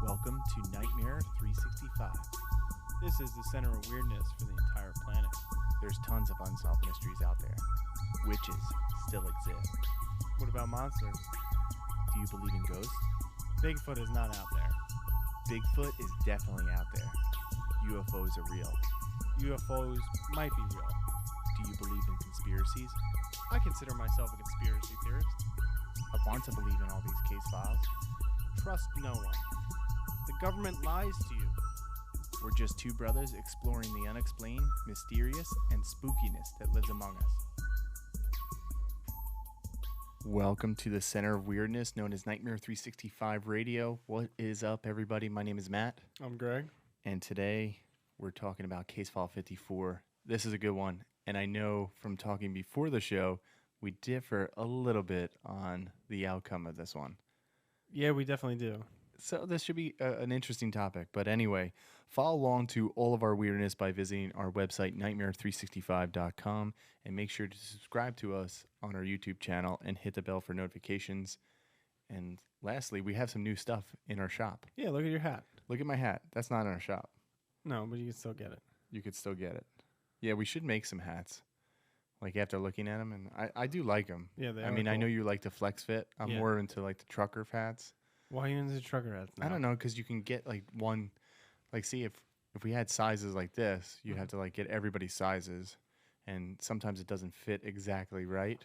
Welcome to Nightmare365. This is the center of weirdness for the entire planet. There's tons of unsolved mysteries out there. Witches still exist. What about monsters? Do you believe in ghosts? Bigfoot is not out there. Bigfoot is definitely out there. UFOs are real. UFOs might be real. Do you believe in conspiracies? I consider myself a conspiracy theorist. I want to believe in all these case files. Trust no one. The government lies to you. We're just two brothers exploring the unexplained, mysterious, and spookiness that lives among us. Welcome to the center of weirdness known as Nightmare365 Radio. What is up, everybody? My name is Matt. I'm Greg. And today we're talking about CaeFile54. This is a good one. And I know from talking before the show, we differ a little bit on the outcome of this one. Yeah, we definitely do. So this should be an interesting topic. But anyway, follow along to all of our weirdness by visiting our website, Nightmare365.com, and make sure to subscribe to us on our YouTube channel and hit the bell for notifications. And lastly, we have some new stuff in our shop. Yeah, look at your hat. Look at my hat. That's not in our shop. No, but you can still get it. You could still get it. Yeah, we should make some hats. Like after looking at them, and I do like them. Yeah, they I are mean, I cool. know you like the flex fit. I'm Yeah. more into like the trucker hats. Why are you into trucker hats now? I don't know, because you can get like one, like see if we had sizes like this, you'd have to like get everybody's sizes, and sometimes it doesn't fit exactly right.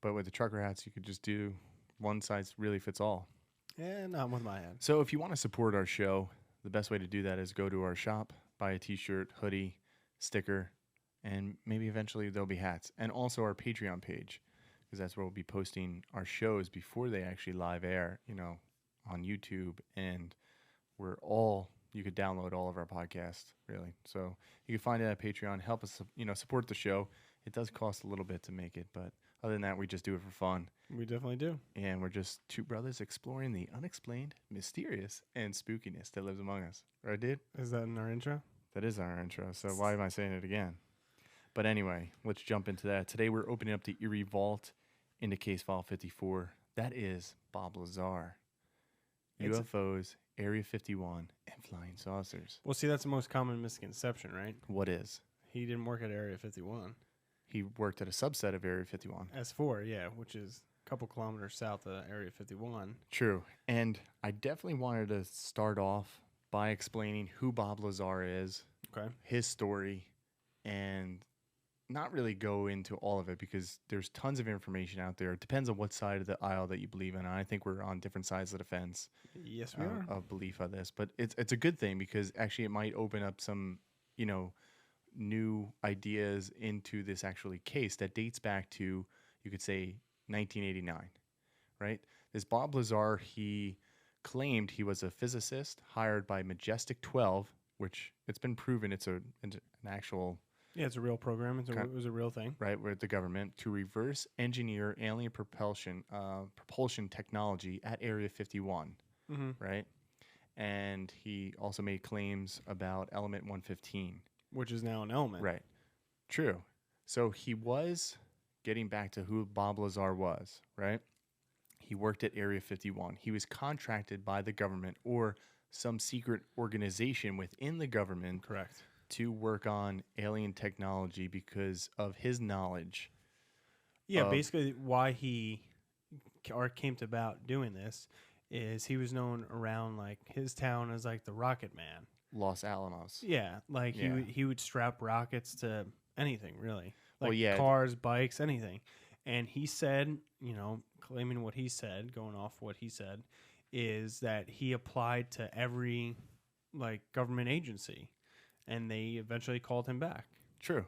But with the trucker hats, you could just do one size really fits all. Yeah, not with my hat. So if you want to support our show, the best way to do that is go to our shop, buy a t-shirt, hoodie, sticker, and maybe eventually there'll be hats. And also our Patreon page, because that's where we'll be posting our shows before they actually live air, you know, on YouTube. And you could download all of our podcasts, really. So you can find it at Patreon. Help us, support the show. It does cost a little bit to make it, but other than that, we just do it for fun. We definitely do. And we're just two brothers exploring the unexplained, mysterious, and spookiness that lives among us. Right, dude? Is that in our intro? That is our intro, so why am I saying it again? But anyway, let's jump into that. Today we're opening up the Eerie Vault into CaeFile54. That is Bob Lazar. UFOs, Area 51, and flying saucers. Well, see, that's the most common misconception, right? What is? He didn't work at Area 51. He worked at a subset of Area 51. S4, yeah, which is a couple kilometers south of Area 51. True. And I definitely wanted to start off by explaining who Bob Lazar is, Okay. his story, and not really go into all of it because there's tons of information out there. It depends on what side of the aisle that you believe in. I think we're on different sides of the fence. Yes, we are. Of belief of this. But it's a good thing because actually it might open up some, new ideas into this actually case that dates back to, you could say, 1989, right? This Bob Lazar, he claimed he was a physicist hired by Majestic 12, which it's been proven it's an actual... Yeah, it's a real program. It was a real thing. Right, with the government to reverse engineer alien propulsion technology at Area 51, right? And he also made claims about Element 115. Which is now an element. Right. True. So he was, getting back to who Bob Lazar was, right? He worked at Area 51. He was contracted by the government or some secret organization within the government. Correct. To work on alien technology because of his knowledge. Yeah, basically why he came to about doing this is he was known around like his town as like the Rocket Man. Los Alamos. Yeah, like he would strap rockets to anything really, like cars, bikes, anything. And he said, claiming what he said, going off what he said, is that he applied to every like government agency. And they eventually called him back. True.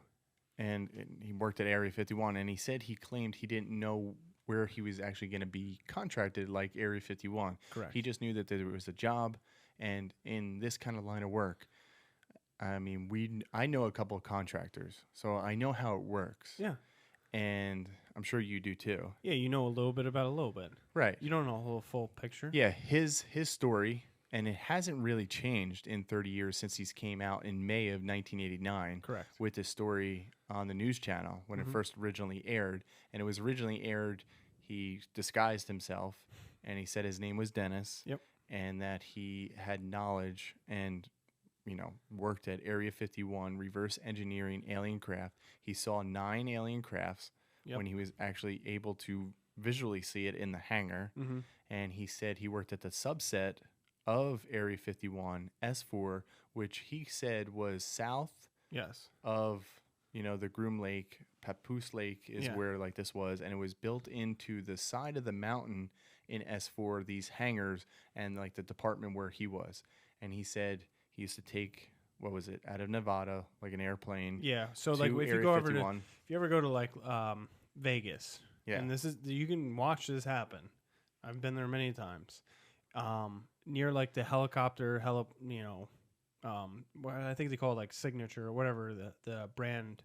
And he worked at Area 51, and he said he claimed he didn't know where he was actually going to be contracted like Area 51. Correct. He just knew that there was a job, and in this kind of line of work, I mean, I know a couple of contractors, so I know how it works. Yeah. And I'm sure you do too. Yeah, you know a little bit about a little bit. Right. You don't know the whole full picture. Yeah, his story... And it hasn't really changed in 30 years since he's came out in May of 1989. Correct. With this story on the news channel when it first originally aired. And it was originally aired, he disguised himself, and he said his name was Dennis. Yep. and that he had knowledge and, worked at Area 51, reverse engineering alien craft. He saw 9 alien crafts when he was actually able to visually see it in the hangar. Mm-hmm. And he said he worked at the subset of Area 51, S4, which he said was south of, the Groom Lake. Papoose Lake is where like this was, and it was built into the side of the mountain in S4, these hangars and like the department where he was. And he said he used to take, what was it, out of Nevada, like an airplane. Yeah. So like if you ever go to like Vegas, and you can watch this happen. I've been there many times. Near like the helicopter, I think they call it like Signature or whatever the brand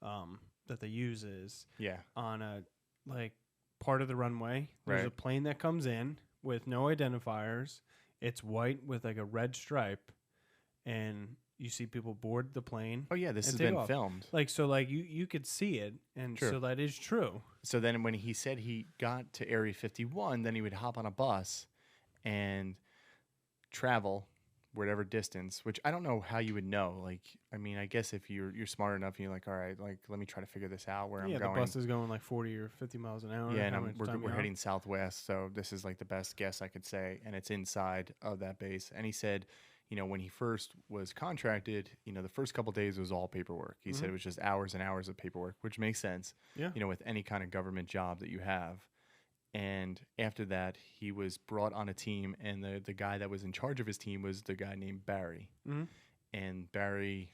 that they use is. Yeah. On a like part of the runway, there's a plane that comes in with no identifiers. It's white with like a red stripe, and you see people board the plane. Oh yeah, this has been filmed. Like so, like you could see it, and so that is true. So then, when he said he got to Area 51, then he would hop on a bus and travel whatever distance. Which I don't know how you would know. Like, I mean, I guess if you're smart enough, and you're like, all right, like let me try to figure this out where I'm going. Yeah, the bus is going like 40 or 50 miles an hour. Yeah, and we're heading southwest, so this is like the best guess I could say, and it's inside of that base. And he said, when he first was contracted, the first couple days was all paperwork. He said it was just hours and hours of paperwork, which makes sense. Yeah. With any kind of government job that you have. And after that, he was brought on a team, and the guy that was in charge of his team was the guy named Barry. Mm-hmm. And Barry,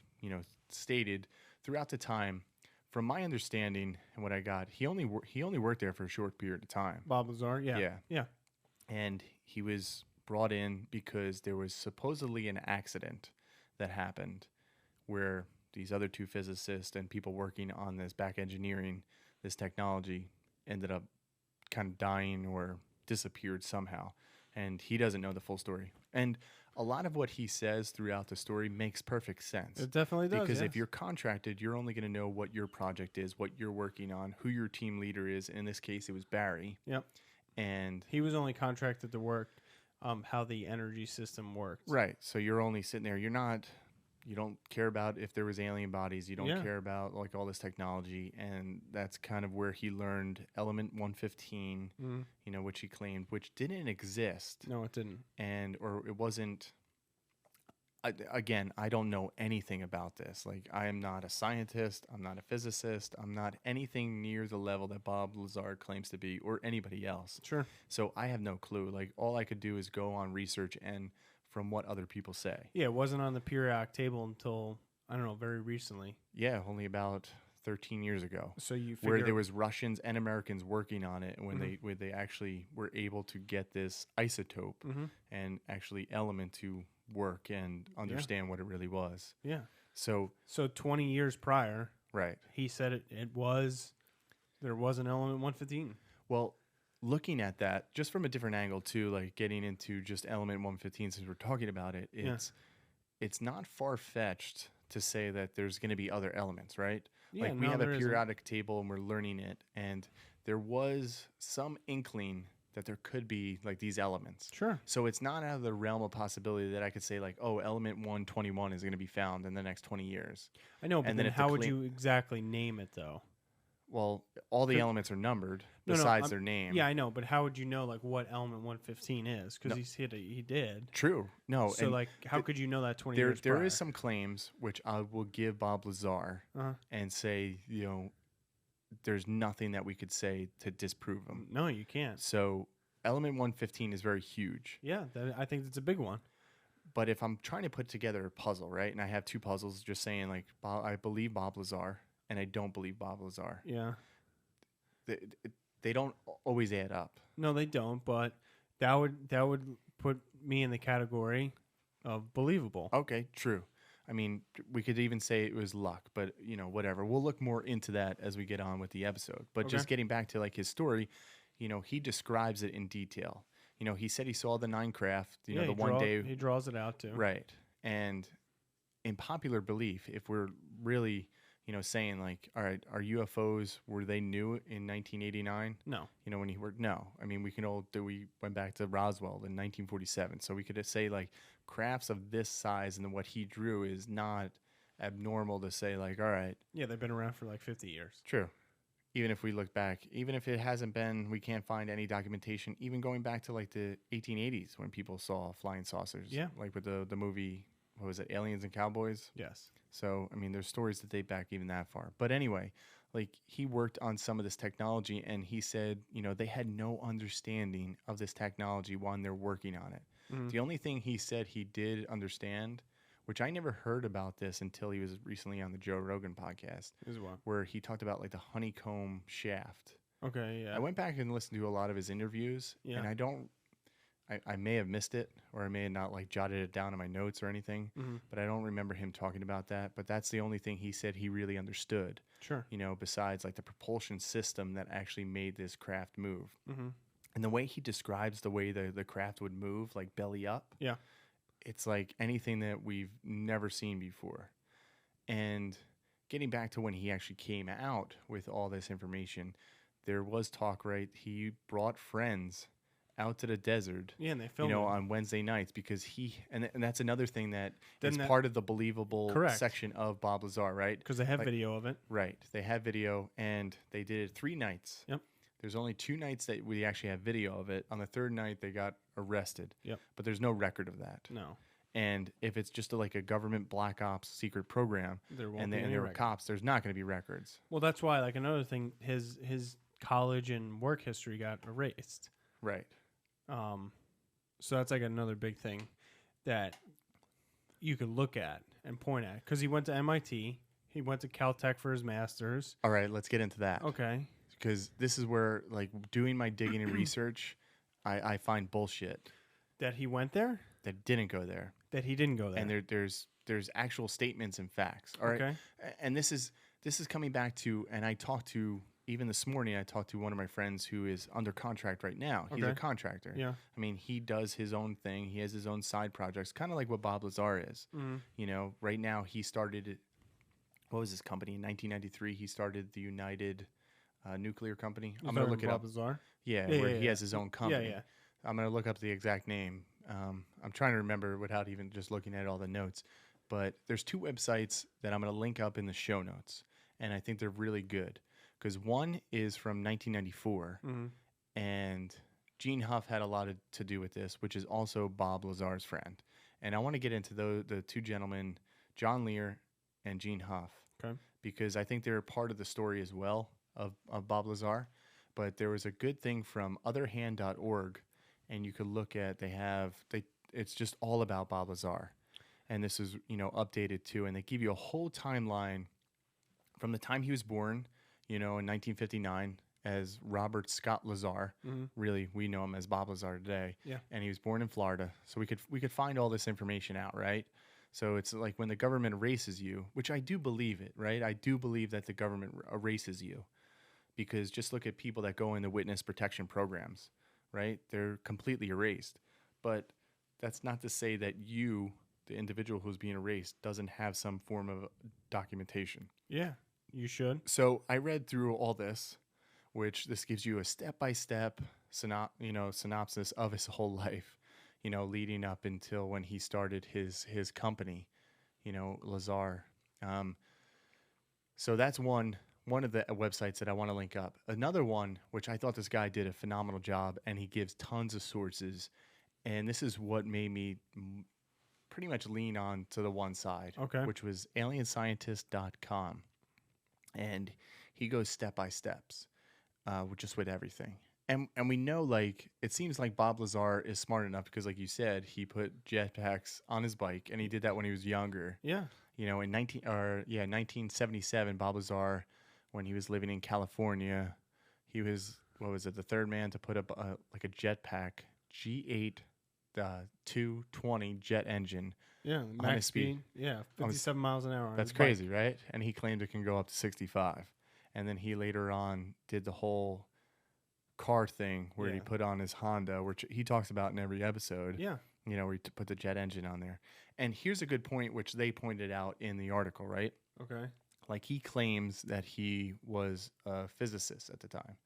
stated throughout the time, from my understanding and what I got, he only worked there for a short period of time. Bob Lazar, yeah. And he was brought in because there was supposedly an accident that happened where these other 2 physicists and people working on this back engineering, this technology, ended up kind of dying or disappeared somehow. And he doesn't know the full story. And a lot of what he says throughout the story makes perfect sense. It definitely does. Because if you're contracted, you're only going to know what your project is, what you're working on, who your team leader is. In this case, it was Barry. Yep. And he was only contracted to work how the energy system worked. Right. So you're only sitting there. You don't care about if there was alien bodies. You don't care about like all this technology. And that's kind of where he learned element 115, which he claimed, which didn't exist. No, it didn't. Or it wasn't. Again, I don't know anything about this. Like, I am not a scientist. I'm not a physicist. I'm not anything near the level that Bob Lazar claims to be, or anybody else. Sure. So I have no clue. Like, all I could do is go on research and from what other people say. Yeah, it wasn't on the periodic table until, I don't know, very recently. Yeah, only about 13 years ago. So you where there was Russians and Americans working on it when they actually were able to get this isotope and actually element to work and understand what it really was. Yeah. So 20 years prior, right, he said there was an element 115. Well, looking at that just from a different angle too, like getting into just element 115, since we're talking about it, it's not far-fetched to say that there's going to be other elements, right? Yeah, like we have a periodic table and we're learning it, and there was some inkling that there could be like these elements. Sure. So it's not out of the realm of possibility that I could say like, oh, element 121 is going to be found in the next 20 years. I know, but then how would you exactly name it though? Well, all the elements are numbered besides their name. Yeah, I know, but how would you know like what element 115 is? Because he did. True. No. So like, how could you know that 20 years prior? There is some claims which I will give Bob Lazar and say, there's nothing that we could say to disprove them. No, you can't. So element 115 is very huge. Yeah, I think it's a big one. But if I'm trying to put together a puzzle, right, and I have 2 puzzles just saying like, I believe Bob Lazar and I don't believe Bob Lazar. Yeah. They don't always add up. No, they don't, but that would put me in the category of believable. Okay, true. I mean, we could even say it was luck, but, whatever. We'll look more into that as we get on with the episode. But just getting back to, like, his story, he describes it in detail. He said he saw the 9 craft, the one day. He draws it out, too. Right. And in popular belief, if we're really saying like, all right, are UFOs, were they new in 1989? No. When no. I mean, we went back to Roswell in 1947. So we could say like crafts of this size and what he drew is not abnormal to say like, all right. Yeah, they've been around for like 50 years. True. Even if we look back, even if it hasn't been, we can't find any documentation, even going back to like the 1880s when people saw flying saucers. Yeah. Like with the movie, what was it, Aliens and Cowboys? Yes. So, I mean, there's stories that date back even that far. But anyway, like he worked on some of this technology and he said, they had no understanding of this technology when they're working on it. Mm-hmm. The only thing he said he did understand, which I never heard about this until he was recently on the Joe Rogan podcast, is what? Where he talked about like the honeycomb shaft. Okay, yeah. I went back and listened to a lot of his interviews, and I may have missed it, or I may have not like jotted it down in my notes or anything, but I don't remember him talking about that. But that's the only thing he said he really understood. Sure. Besides like the propulsion system that actually made this craft move. Mm-hmm. And the way he describes the way the craft would move, like belly up. Yeah. It's like anything that we've never seen before. And getting back to when he actually came out with all this information, there was talk, right? He brought friends out to the desert, and they filmed on Wednesday nights because and that's another thing that is part of the believable section of Bob Lazar, right? Because they have video of it. Right. They have video, and they did it 3 nights. Yep. There's only 2 nights that we actually have video of it. On the 3rd night, they got arrested. Yep. But there's no record of that. No. And if it's just like a government black ops secret program, there were cops, there's not going to be records. Well, that's why, like, another thing, his college and work history got erased. Right. So that's like another big thing that you could look at and point at. Because he went to MIT. He went to Caltech for his master's. All right, let's get into that. Okay. Because this is where, like, doing my digging and research, I find bullshit. That he went there? That didn't go there. That he didn't go there. And there's actual statements and facts. All right. Okay. And this is coming back to, and I talked to, even this morning, I talked to one of my friends who is under contract right now. He's a contractor. Yeah. I mean, he does his own thing. He has his own side projects, kind of like what Bob Lazar is. Mm-hmm. Right now he started, what was his company? In 1993, he started the United Nuclear Company. I'm going to look it up. Bob Lazar? Yeah, where he has his own company. Yeah. I'm going to look up the exact name. I'm trying to remember without even just looking at all the notes. But there's 2 websites that I'm going to link up in the show notes. And I think they're really good. Because one is from 1994. Mm-hmm. And Gene Huff had a lot to do with this, which is also Bob Lazar's friend. And I want to get into the 2 gentlemen, John Lear and Gene Huff. Okay. Because I think they're part of the story as well of Bob Lazar. But there was a good thing from otherhand.org. And you could look at, it's just all about Bob Lazar. And this is, updated too. And they give you a whole timeline from the time he was born, in 1959 as Robert Scott Lazar. Mm-hmm. Really, we know him as Bob Lazar today. Yeah. And he was born in Florida. So we could find all this information out, right? So it's like when the government erases you, which I do believe it, right? I do believe that the government erases you. Because just look at people that go into witness protection programs. Right? They're completely erased. But that's not to say that you, the individual who's being erased, doesn't have some form of documentation. Yeah, you should. So I read through all this, which this gives you a step-by-step synopsis of his whole life, leading up until when he started his company, Lazar. So that's one of the websites that I want to link up. Another one, which I thought this guy did a phenomenal job, and he gives tons of sources. And this is what made me pretty much lean on to the one side, which was alienscientist.com. And he goes step by steps, just with everything. And we know, like, it seems like Bob Lazar is smart enough because, like you said, he put jetpacks on his bike, and he did that when he was younger. Yeah. In 1977, Bob Lazar, when he was living in California, he was, the 3rd man to put up a jetpack G8 220 jet engine. Yeah, max speed. Yeah, 57 miles an hour. That's crazy, right? And he claimed it can go up to 65. And then he later on did the whole car thing where he put on his Honda, which he talks about in every episode. Yeah. Where he put the jet engine on there. And here's a good point, which they pointed out in the article, right? Okay. Like, he claims that he was a physicist at the time,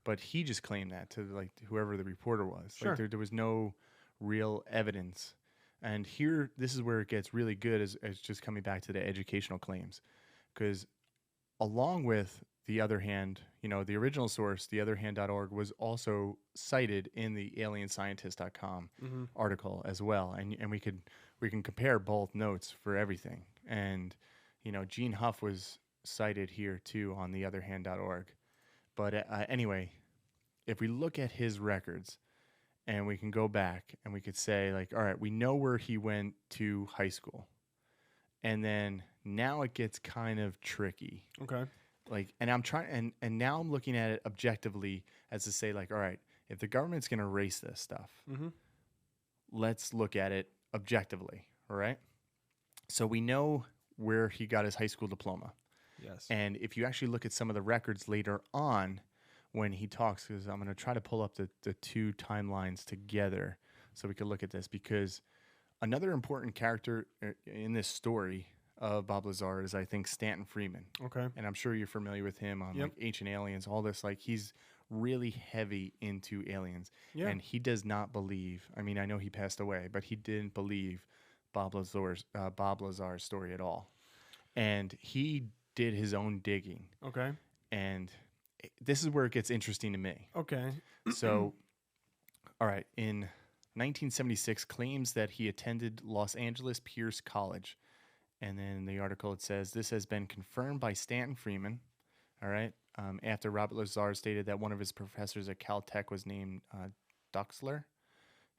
but he just claimed that to like whoever the reporter was. Sure. Like, there was no real evidence. And here, this is where it gets really good, as just coming back to the educational claims, because along with the other hand, the original source, theotherhand.org, was also cited in the alienscientist.com article as well. And we can compare both notes for everything. And, Gene Huff was cited here too on theotherhand.org. But anyway, if we look at his records and we can go back and we could say, like, all right, we know where he went to high school. And then now it gets kind of tricky. Okay. Like, and I'm trying, and now I'm looking at it objectively as to say, like, all right, if the government's going to erase this stuff, let's look at it objectively. All right. So we know where he got his high school diploma. Yes. And if you actually look at some of the records later on when he talks, because I'm going to try to pull up the two timelines together so we can look at this, because another important character in this story of Bob Lazar is, I think, Stanton Friedman. Okay. And I'm sure you're familiar with him on like Ancient Aliens, all this. Like, he's really heavy into aliens. Yeah. And he does not believe, I mean, I know he passed away, but he didn't believe Bob Lazar's story at all. And he did his own digging. Okay. And this is where it gets interesting to me. Okay. So, all right, in 1976, claims that he attended Los Angeles Pierce College. And then the article, it says, this has been confirmed by Stanton Friedman, all right, after Robert Lazar stated that one of his professors at Caltech was named Duxler.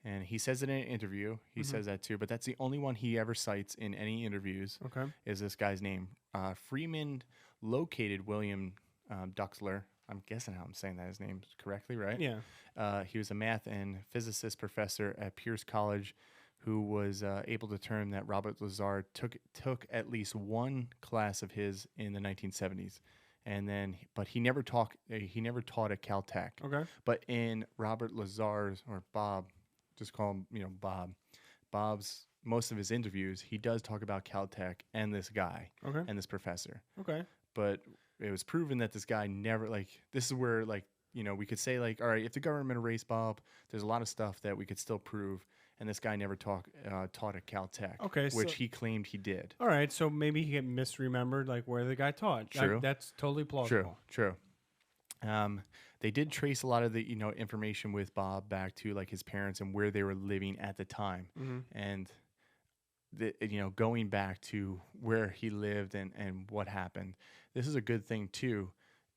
And he says it in an interview. He says that too, but that's the only one he ever cites in any interviews. Okay. Is this guy's name. Freeman located William Duxler. I'm guessing how I'm saying that his name correctly, right? Yeah. He was a math and physicist professor at Pierce College who was able to determine that Robert Lazar took at least one class of his in the 1970s. And then, but he never taught at Caltech. Okay. But in Robert Lazar's, or Bob, just call him, Bob. Bob's, most of his interviews, he does talk about Caltech and this guy. Okay. And this professor. Okay. But it was proven that this guy never, like, this is where, like, we could say, like, all right, if the government erased Bob, there's a lot of stuff that we could still prove. And this guy never taught at Caltech, which he claimed he did. All right, so maybe he misremembered, like, where the guy taught. True. That's totally plausible. True. They did trace a lot of the information with Bob back to, like, his parents and where they were living at the time, and going back to where he lived and what happened. This is a good thing too.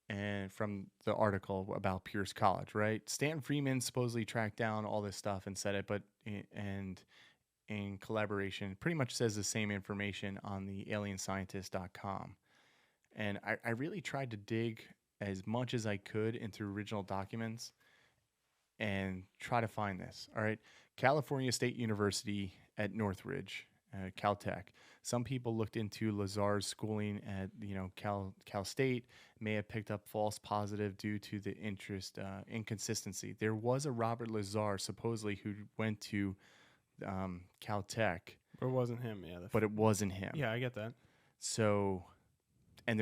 And from the article about Pierce College, right? Stanton Friedman supposedly tracked down all this stuff and said it, but in collaboration, pretty much says the same information on the alienscientist.com. And I really tried to dig as much as I could into original documents and try to find this. All right, California State University at Northridge, Caltech. Some people looked into Lazar's schooling at Cal State, may have picked up false positive due to the inconsistency. There was a Robert Lazar supposedly who went to Caltech, but it wasn't him. Yeah, but it wasn't him. Yeah, I get that. So, and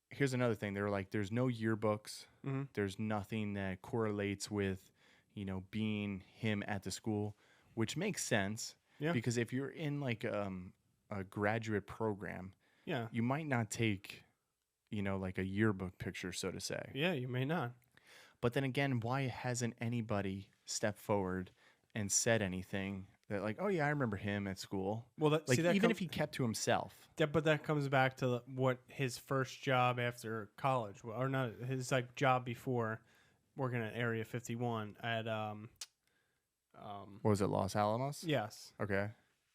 here's another thing. They were like, there's no yearbooks. There's nothing that correlates with being him at the school, which makes sense. Yeah. Because if you're in like a graduate program, you might not take, like a yearbook picture, so to say. Yeah, you may not. But then again, why hasn't anybody stepped forward and said anything that, like, oh yeah, I remember him at school? Well, even if he kept to himself. But that comes back to what his first job after college, or not his like job before working at Area 51 at what was it, Los Alamos? Yes. Okay.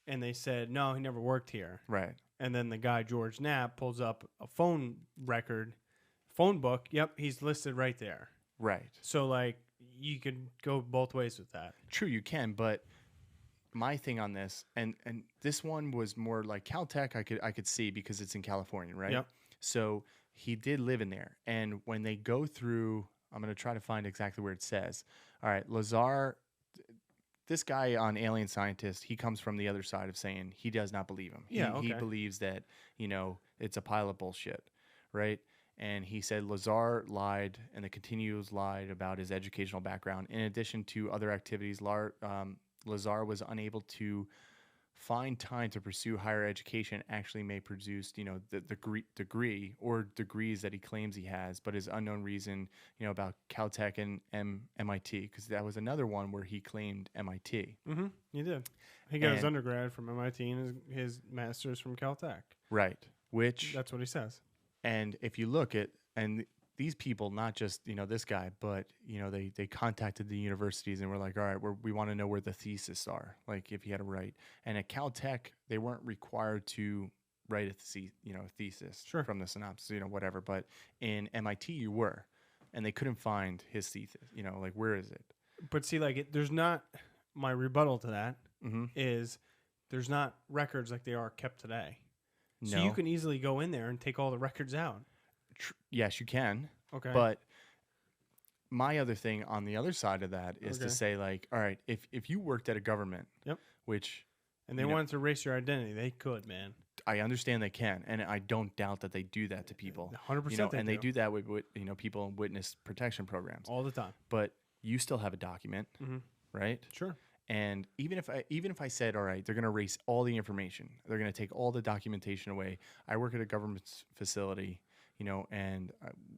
And they said, no, he never worked here. Right. And then the guy, George Knapp, pulls up a phone book. Yep, he's listed right there. Right. So, like, you could go both ways with that. True, you can, but my thing on this, and this one was more like Caltech, I could see because it's in California, right? Yep. So he did live in there. And when they go through, I'm going to try to find exactly where it says. All right, Lazar this guy on Alien Scientist, he comes from the other side of saying he does not believe him. He believes that, it's a pile of bullshit, right? And he said Lazar lied, and the continues lied about his educational background. In addition to other activities, Lazar was unable to find time to pursue higher education. Actually may produce, the degree or degrees that he claims he has, but his unknown reason, about Caltech and MIT, because that was another one where he claimed MIT. Mm-hmm. He did. He got his undergrad from MIT and his master's from Caltech. Right. Which that's what he says. And if you look at, and these people, not just, this guy, but, they contacted the universities and were like, all right, we want to know where the theses are, like if you had to write. And at Caltech, they weren't required to write a thesis from the synopsis, whatever. But in MIT, you were. And they couldn't find his thesis, like, where is it? But see, like, there's not, my rebuttal to that is there's not records like they are kept today. So you can easily go in there and take all the records out. Yes, you can. Okay. But my other thing on the other side of that is to say, like, all right, if you worked at a government, which... And they wanted to erase your identity, they could, man. I understand they can, and I don't doubt that they do that to people. 100% they do that with people in witness protection programs. All the time. But you still have a document, right? Sure. And even if I said, all right, they're going to erase all the information, they're going to take all the documentation away. I work at a government facility, and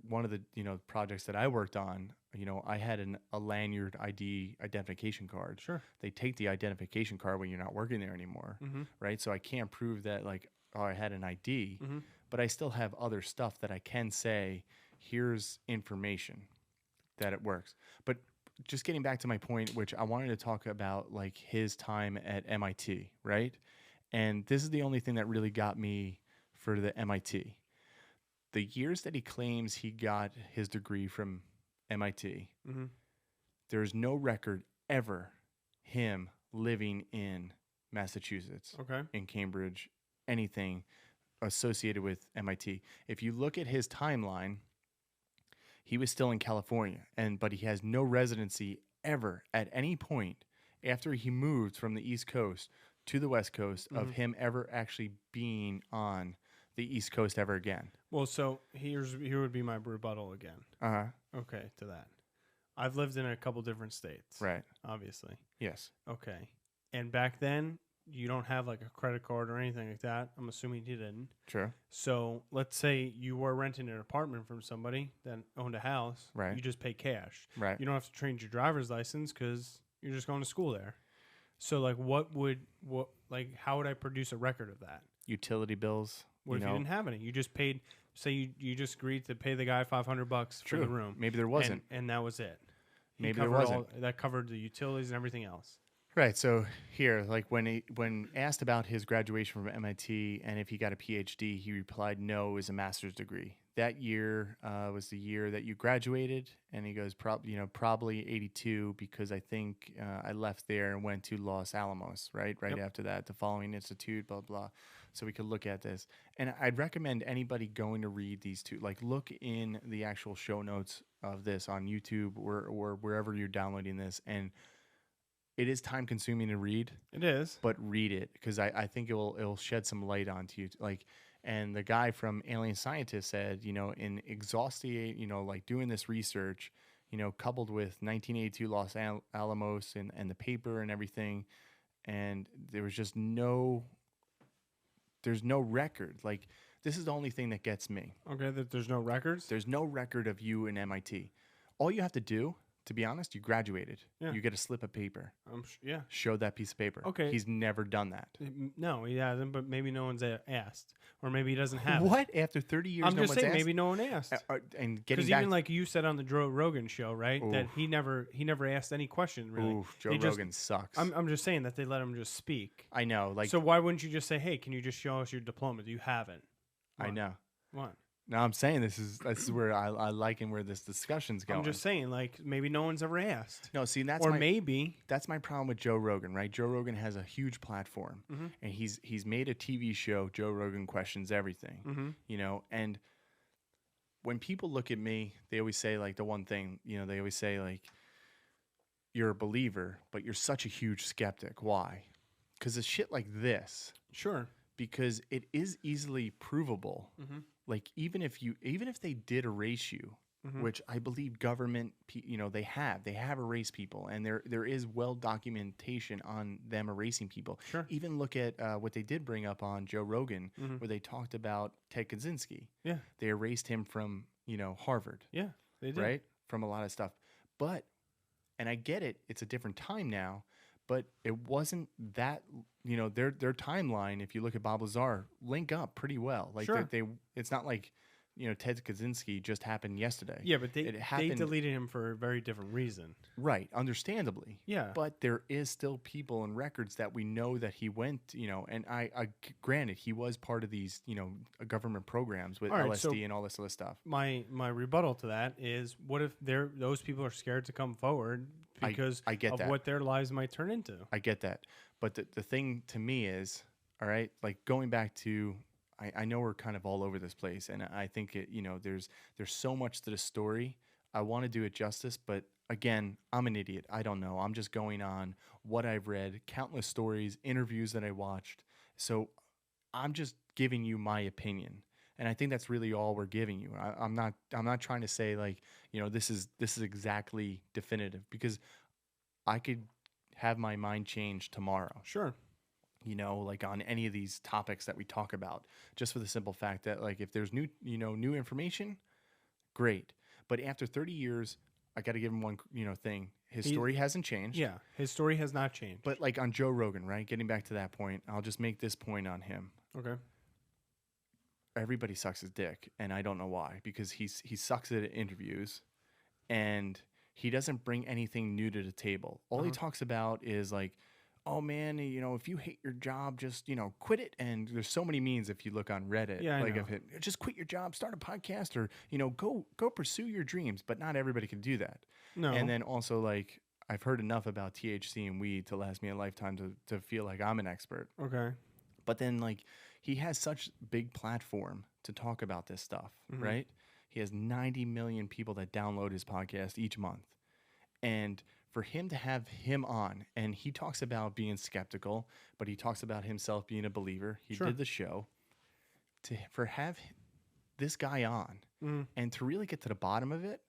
one of the projects that I worked on, I had a lanyard ID identification card. Sure. They take the identification card when you're not working there anymore, right? So I can't prove that, like, oh, I had an ID, but I still have other stuff that I can say, here's information that it works. But just getting back to my point, which I wanted to talk about, like, his time at MIT, right? And this is the only thing that really got me for the MIT. The years that he claims he got his degree from MIT, there's no record ever him living in Massachusetts, in Cambridge, anything associated with MIT. If you look at his timeline, he was still in California, but he has no residency ever at any point after he moved from the East Coast to the West Coast of him ever actually being on the East Coast ever again. Well, so here would be my rebuttal again. Okay, to that. I've lived in a couple different states. Right. Obviously. Yes. Okay. And back then, you don't have like a credit card or anything like that. I'm assuming you didn't. Sure. So let's say you were renting an apartment from somebody that owned a house. Right. You just pay cash. Right. You don't have to change your driver's license because you're just going to school there. So like, how would I produce a record of that? Utility bills. What if you didn't have any? You just paid. Say you just agreed to pay the guy $500 for the room. Maybe there wasn't, and that was it. Maybe there wasn't. That covered the utilities and everything else. Right. So here, like when asked about his graduation from MIT and if he got a PhD, he replied, "No, it was a master's degree." That year was the year that you graduated, and he goes, probably 82 because I think I left there and went to Los Alamos. Right after that, the following institute, blah blah. So we could look at this, and I'd recommend anybody going to read these two. Like, look in the actual show notes of this on YouTube or wherever you're downloading this, and it is time consuming to read. It is, but read it because I think it'll shed some light onto you. Like, and the guy from Alien Scientist said, in exhausting, like doing this research, coupled with 1982 Los Alamos and the paper and everything, and there was just there's no record. Like, this is the only thing that gets me. Okay, that there's no records? There's no record of you in MIT. All you have to do, to be honest, you graduated. Yeah. You get a slip of paper. Yeah. Show that piece of paper. Okay. He's never done that. No, he hasn't, but maybe no one's asked. Or maybe he doesn't have What? After 30 years, I'm just saying, maybe no one asked. And because even like you said on the Joe Rogan show, right, that he never asked any question, really. Oof, Joe Rogan sucks. I'm just saying that they let him just speak. I know. Like, so why wouldn't you just say, hey, can you just show us your diploma? You haven't. I know. What? No, I'm saying this is where I like and where this discussion's going. I'm just saying, like, maybe no one's ever asked. No, see, maybe that's my problem with Joe Rogan, right? Joe Rogan has a huge platform, and he's made a TV show. Joe Rogan questions everything, And when people look at me, they always say like the one thing, they always say like, you're a believer, but you're such a huge skeptic. Why? Because it's shit like this. Sure. Because it is easily provable. Mm-hmm. Like even if they did erase you, mm-hmm. which I believe government, they have erased people, and there is well documentation on them erasing people. Sure. Even look at what they did bring up on Joe Rogan, mm-hmm. where they talked about Ted Kaczynski. Yeah. They erased him from Harvard. Yeah, they did. Right? From a lot of stuff. But, and I get it, it's a different time now, but it wasn't that, their timeline, if you look at Bob Lazar, link up pretty well. Like sure. It's not like, Ted Kaczynski just happened yesterday. Yeah, but they deleted him for a very different reason. Right, understandably. Yeah. But there is still people and records that we know that he went, and I granted, he was part of these, government programs with LSD and all this other stuff. My rebuttal to that is, what if those people are scared to come forward because I get of that. what their lives might turn into? I get that. But the thing to me is, all right, like going back to, I know we're kind of all over this place, and I think there's so much to the story. I want to do it justice, but again, I'm an idiot. I don't know. I'm just going on what I've read, countless stories, interviews that I watched. So I'm just giving you my opinion, and I think that's really all we're giving you. I'm not trying to say like this is exactly definitive, because I could have my mind change tomorrow. Sure. Like on any of these topics that we talk about, just for the simple fact that like if there's new information, great. But after 30 years, I got to give him one, thing. His story hasn't changed. Yeah, his story has not changed. But like on Joe Rogan, right? Getting back to that point, I'll just make this point on him. Okay. Everybody sucks his dick, and I don't know why, because he sucks at interviews, and he doesn't bring anything new to the table. All he talks about is like, oh man, if you hate your job, just, quit it. And there's so many memes if you look on Reddit, just quit your job, start a podcast, or, go pursue your dreams. But not everybody can do that. No. And then also like, I've heard enough about THC and weed to last me a lifetime to feel like I'm an expert. Okay. But then like, he has such big platform to talk about this stuff, right? He has 90 million people that download his podcast each month. And for him to have him on, and he talks about being skeptical, but he talks about himself being a believer. He did the show. For have this guy on and to really get to the bottom of it,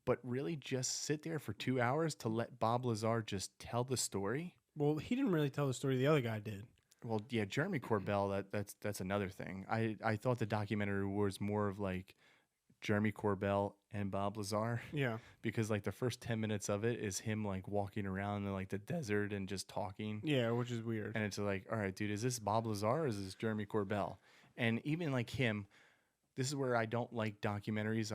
but really just sit there for 2 hours to let Bob Lazar just tell the story. Well, he didn't really tell the story. The other guy did. Well, yeah, Jeremy Corbell, that's another thing. I thought the documentary was more of like Jeremy Corbell and Bob Lazar. Yeah. Because like the first 10 minutes of it is him like walking around in like the desert and just talking. Yeah, which is weird. And it's like, all right, dude, is this Bob Lazar or is this Jeremy Corbell? And even like him, this is where I don't like documentaries.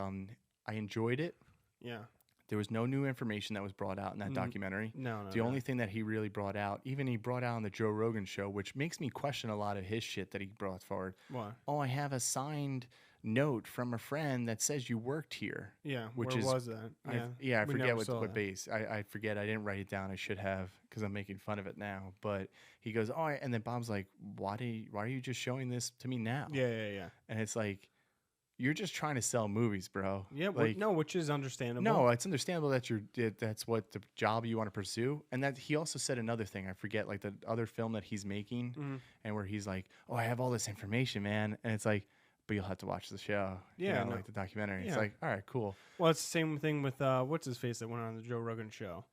I enjoyed it. Yeah. There was no new information that was brought out in that documentary. No. The only thing that he really brought out, even he brought out on the Joe Rogan show, which makes me question a lot of his shit that he brought forward. Why? Oh, I have a signed note from a friend that says you worked here. Yeah, which where was that? I forget what base. I forget. I didn't write it down. I should have, because I'm making fun of it now. But he goes, oh, and then Bob's like, why are you just showing this to me now? Yeah. And it's like, you're just trying to sell movies, bro. Yeah, like, no, which is understandable. No, it's understandable that that's what the job you want to pursue. And that he also said another thing. I forget, like the other film that he's making, and where he's like, oh, I have all this information, man. And it's like, but you'll have to watch the show. Yeah, like the documentary. Yeah. It's like, all right, cool. Well, it's the same thing with what's his face that went on the Joe Rogan show,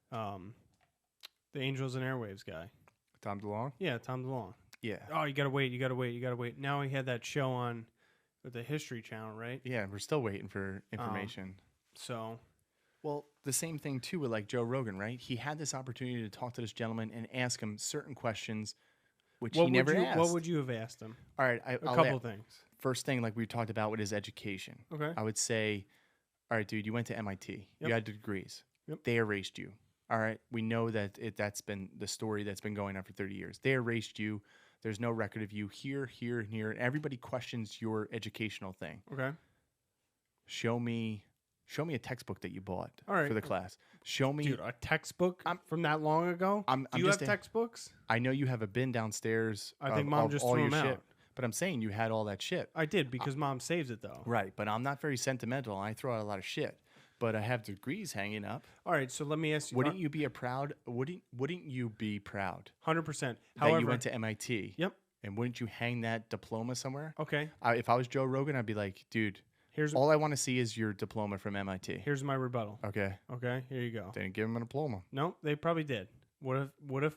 the Angels and Airwaves guy. Tom DeLonge. Yeah, Tom DeLonge. Yeah. Oh, you gotta wait. Now he had that show on with the History Channel, right? Yeah, we're still waiting for information. Well, the same thing too with like Joe Rogan, right? He had this opportunity to talk to this gentleman and ask him certain questions, which he never asked. What would you have asked him? All right, a couple things. First thing, like we talked about with his education. Okay. I would say, all right, dude, you went to MIT. Yep. You had degrees. Yep. They erased you. All right. We know that that's been the story that's been going on for 30 years. They erased you. There's no record of you here, and here. And everybody questions your educational thing. Okay. Show me a textbook that you bought for the class. Show me. Dude, a textbook from that long ago? Do you have textbooks? I know you have a bin downstairs. I think Mom just threw them out. But I'm saying you had all that shit. I did because Mom saves it though. Right, but I'm not very sentimental. I throw out a lot of shit. but I have degrees hanging up. All right, so let me ask you. Wouldn't you be proud? Wouldn't you be proud? 100%. That you went to MIT. Yep. And wouldn't you hang that diploma somewhere? Okay. If I was Joe Rogan, I'd be like, dude, all I want to see is your diploma from MIT. Here's my rebuttal. Okay. Okay, here you go. They didn't give him a diploma. No, they probably did. What if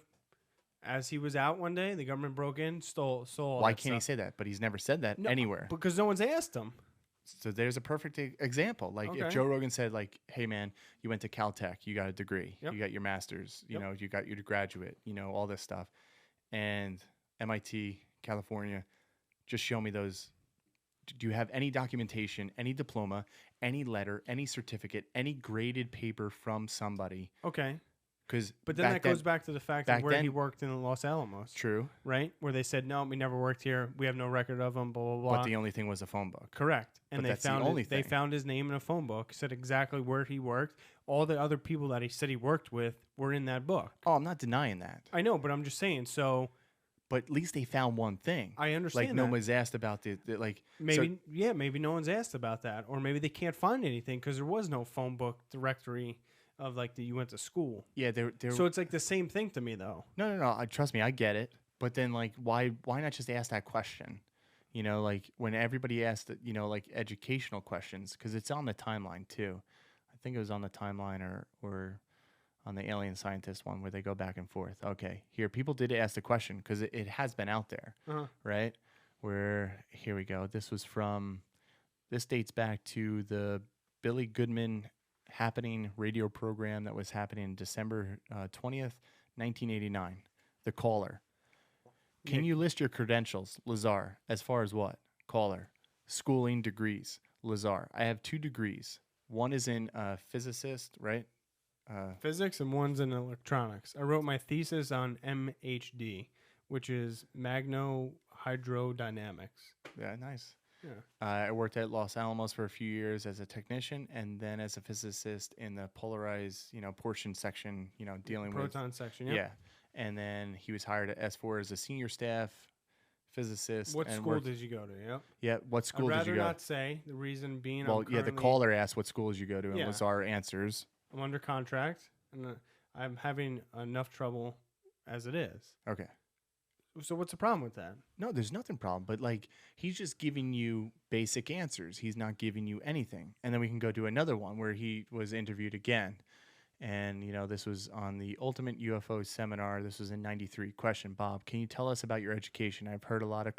as he was out one day, the government broke in, stole all Why that can't he stuff? say that? But he's never said that anywhere. Because no one's asked him. So there's a perfect example. Like if Joe Rogan said, like, hey, man, you went to Caltech, you got a degree, you got your master's, you know, you got your graduate, you know, all this stuff. And MIT, California, just show me those. Do you have any documentation, any diploma, any letter, any certificate, any graded paper from somebody? Okay. But then that goes back to the fact that where he worked in Los Alamos. True. Right? Where they said, no, we never worked here. We have no record of him, blah, blah, blah. But the only thing was a phone book. Correct. And they found his name in a phone book, said exactly where he worked. All the other people that he said he worked with were in that book. Oh, I'm not denying that. I know, but I'm just saying, so... But at least they found one thing. I understand like, no one's asked about like... Maybe, maybe no one's asked about that. Or maybe they can't find anything because there was no phone book directory of, like, that you went to school. Yeah, So it's, like, the same thing to me, though. No. Trust me, I get it. But then, like, why not just ask that question? You know, like, when everybody asked, you know, like, educational questions, because it's on the timeline, too. I think it was on the timeline or on the alien scientist one where they go back and forth. Okay, here, people did ask the question because it has been out there, right? Where, here we go. This dates back to the Billy Goodman Happening radio program that was happening December 20th, 1989. The caller. Can you list your credentials, Lazar, as far as what? Caller. Schooling degrees, Lazar. I have 2 degrees. One is in physicist, right? Physics, and one's in electronics. I wrote my thesis on MHD, which is magno-hydrodynamics. Yeah, nice. Yeah. I worked at Los Alamos for a few years as a technician, and then as a physicist in the polarized, you know, portion section, you know, dealing with proton section. Yeah, and then he was hired at S4 as a senior staff physicist. What school did you go to? Yep. Yeah. What school did you go? I'd rather not say. The reason being, well, the caller asked what schools you go to, and Lazar answers. I'm under contract, and I'm having enough trouble as it is. Okay. So what's the problem with that? No, there's nothing problem. But, like, he's just giving you basic answers. He's not giving you anything. And then we can go to another one where he was interviewed again. And, you know, this was on the Ultimate UFO Seminar. This was in 93. Question, Bob, can you tell us about your education? I've heard a lot of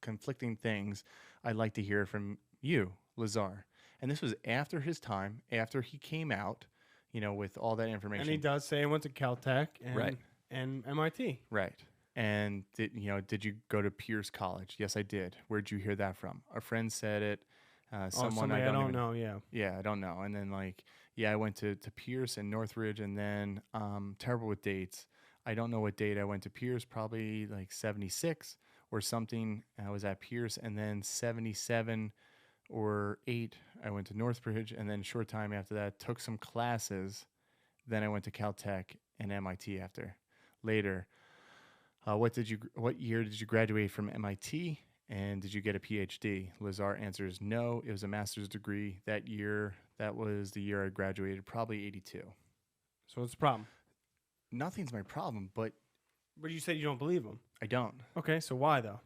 conflicting things. I'd like to hear from you, Lazar. And this was after his time, after he came out, you know, with all that information. And he does say he went to Caltech and MIT. Right. And did you go to Pierce College? Yes, I did. Where'd you hear that from? A friend said it. Someone I don't know. Yeah. Yeah, I don't know. And then I went to Pierce and Northridge, and then terrible with dates. I don't know what date I went to Pierce. Probably like 76 or something. I was at Pierce, and then 77 or 8 I went to Northridge, and then a short time after that took some classes. Then I went to Caltech and MIT later. What year did you graduate from MIT, and did you get a PhD? Lazar answers, no, it was a master's degree that year. That was the year I graduated, probably 82. So what's the problem? Nothing's my problem, but... But you said you don't believe him. I don't. Okay, so why, though?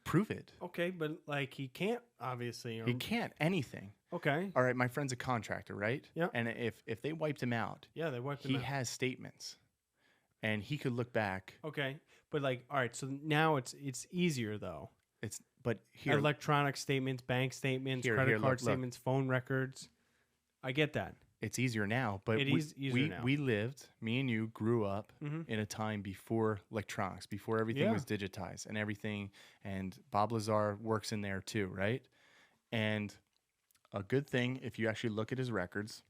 Prove it. Okay, but, like, he can't, obviously. He can't anything. Okay. All right, my friend's a contractor, right? Yeah. And if they wiped him out... Yeah, they wiped him out. He has statements. And he could look back. Okay. But, like, all right, so now it's easier, though. But here, electronic statements, bank statements, credit card statements, phone records. I get that. It's easier now, but we lived, me and you grew up in a time before electronics, before everything was digitized and everything. And Bob Lazar works in there too, right? And a good thing, if you actually look at his records,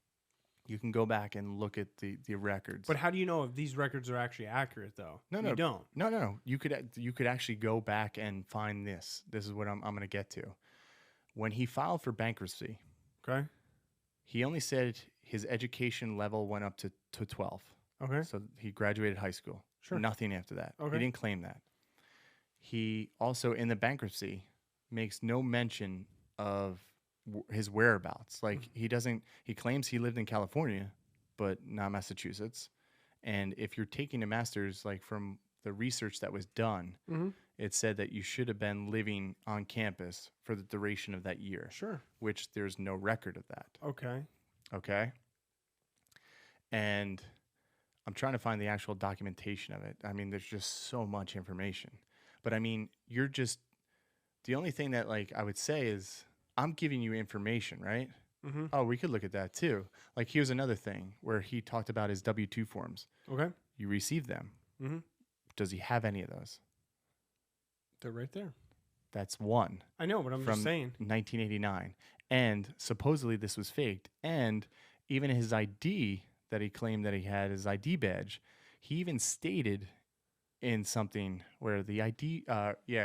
you can go back and look at the records. But how do you know if these records are actually accurate, though? No, you don't. No. You could actually go back and find this. This is what I'm going to get to. When he filed for bankruptcy, okay, he only said his education level went up to 12. Okay. So he graduated high school. Sure. Nothing after that. Okay. He didn't claim that. He also, in the bankruptcy, makes no mention of his whereabouts. Like he claims he lived in California, but not Massachusetts. And if you're taking a master's, like from the research that was done, it said that you should have been living on campus for the duration of that year. Sure. Which there's no record of that. Okay. And I'm trying to find the actual documentation of it. I mean, there's just so much information. But I mean, the only thing that like I would say is I'm giving you information, right? Oh, we could look at that too. Like here's another thing where he talked about his W-2 forms. Okay. You received them. Does he have any of those? They're right there. That's one. I know, but I'm just saying. 1989. And supposedly this was faked. And even his ID that he claimed that he had, his ID badge, he even stated in something where the ID,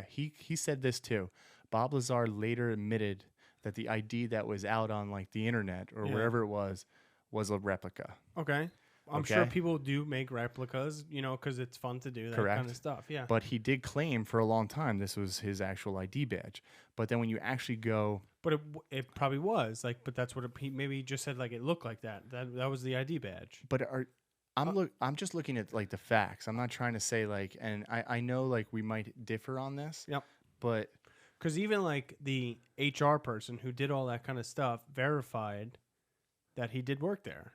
he said this too. Bob Lazar later admitted that the ID that was out on like the internet or wherever it was a replica. Okay. I'm sure people do make replicas, you know, because it's fun to do that kind of stuff. Yeah. But he did claim for a long time this was his actual ID badge. But then when you actually go... But it probably was. Like, but that's what maybe he just said, like, it looked like that. That was the ID badge. But I'm just looking at, like, the facts. I'm not trying to say, like... And I know, like, we might differ on this. Yep. But... Because even, like, the HR person who did all that kind of stuff verified that he did work there.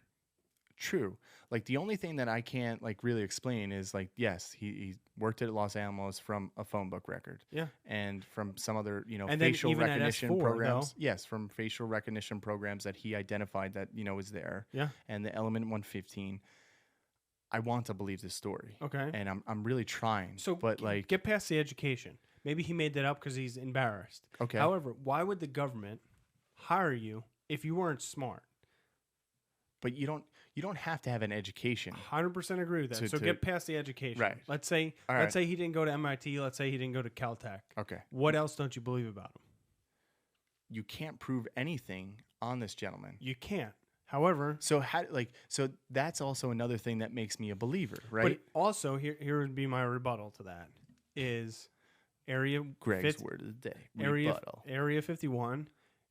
True. Like the only thing that I can't like really explain is like, yes, he worked at Los Alamos from a phone book record. Yeah. And from some other, you know, and facial recognition S4, programs. Though. Yes. From facial recognition programs that he identified that, you know, was there. Yeah. And the Element 115. I want to believe this story. Okay. And I'm really trying. So but like get past the education. Maybe he made that up because he's embarrassed. Okay. However, why would the government hire you if you weren't smart? But you don't have to have an education. 100% agree with that. So get past the education. Right. Let's say he didn't go to MIT. Let's say he didn't go to Caltech. Okay. What else don't you believe about him? You can't prove anything on this gentleman. You can't. However, so that's also another thing that makes me a believer, right? But also here would be my rebuttal to that is Greg's word of the day. Rebuttal. Area 51.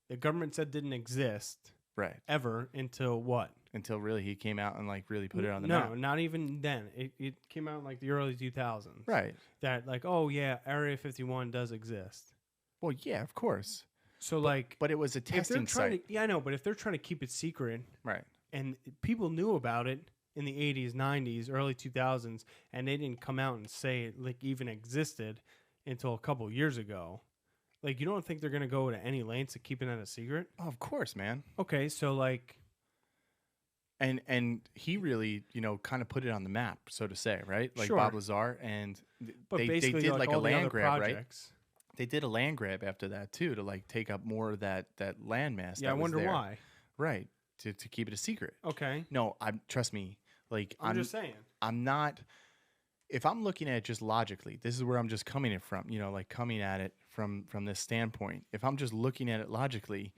The government said didn't exist. Right. Ever until what? Until really he came out and like really put it on the map. No, not even then. It came out in like the early 2000s. Right. That like, oh yeah, Area 51 does exist. Well, yeah, of course. So but it was a testing site. I know, but if they're trying to keep it secret, right, and people knew about it in the 80s, 90s, early 2000s, and they didn't come out and say it like even existed until a couple years ago. Like, you don't think they're going to go to any lengths to keeping that a secret? Oh, of course, man. Okay, so like... And he really, you know, kind of put it on the map, so to say, right? Like sure. Bob Lazar, and they did like a land grab, projects. Right? They did a land grab after that, too, to like take up more of that land mass. Yeah, I wonder why. Right, to keep it a secret. Okay. No, trust me, like... I'm just saying. I'm not... If I'm looking at it just logically, this is where I'm just coming it from, you know, like coming at it from this standpoint. If I'm just looking at it logically,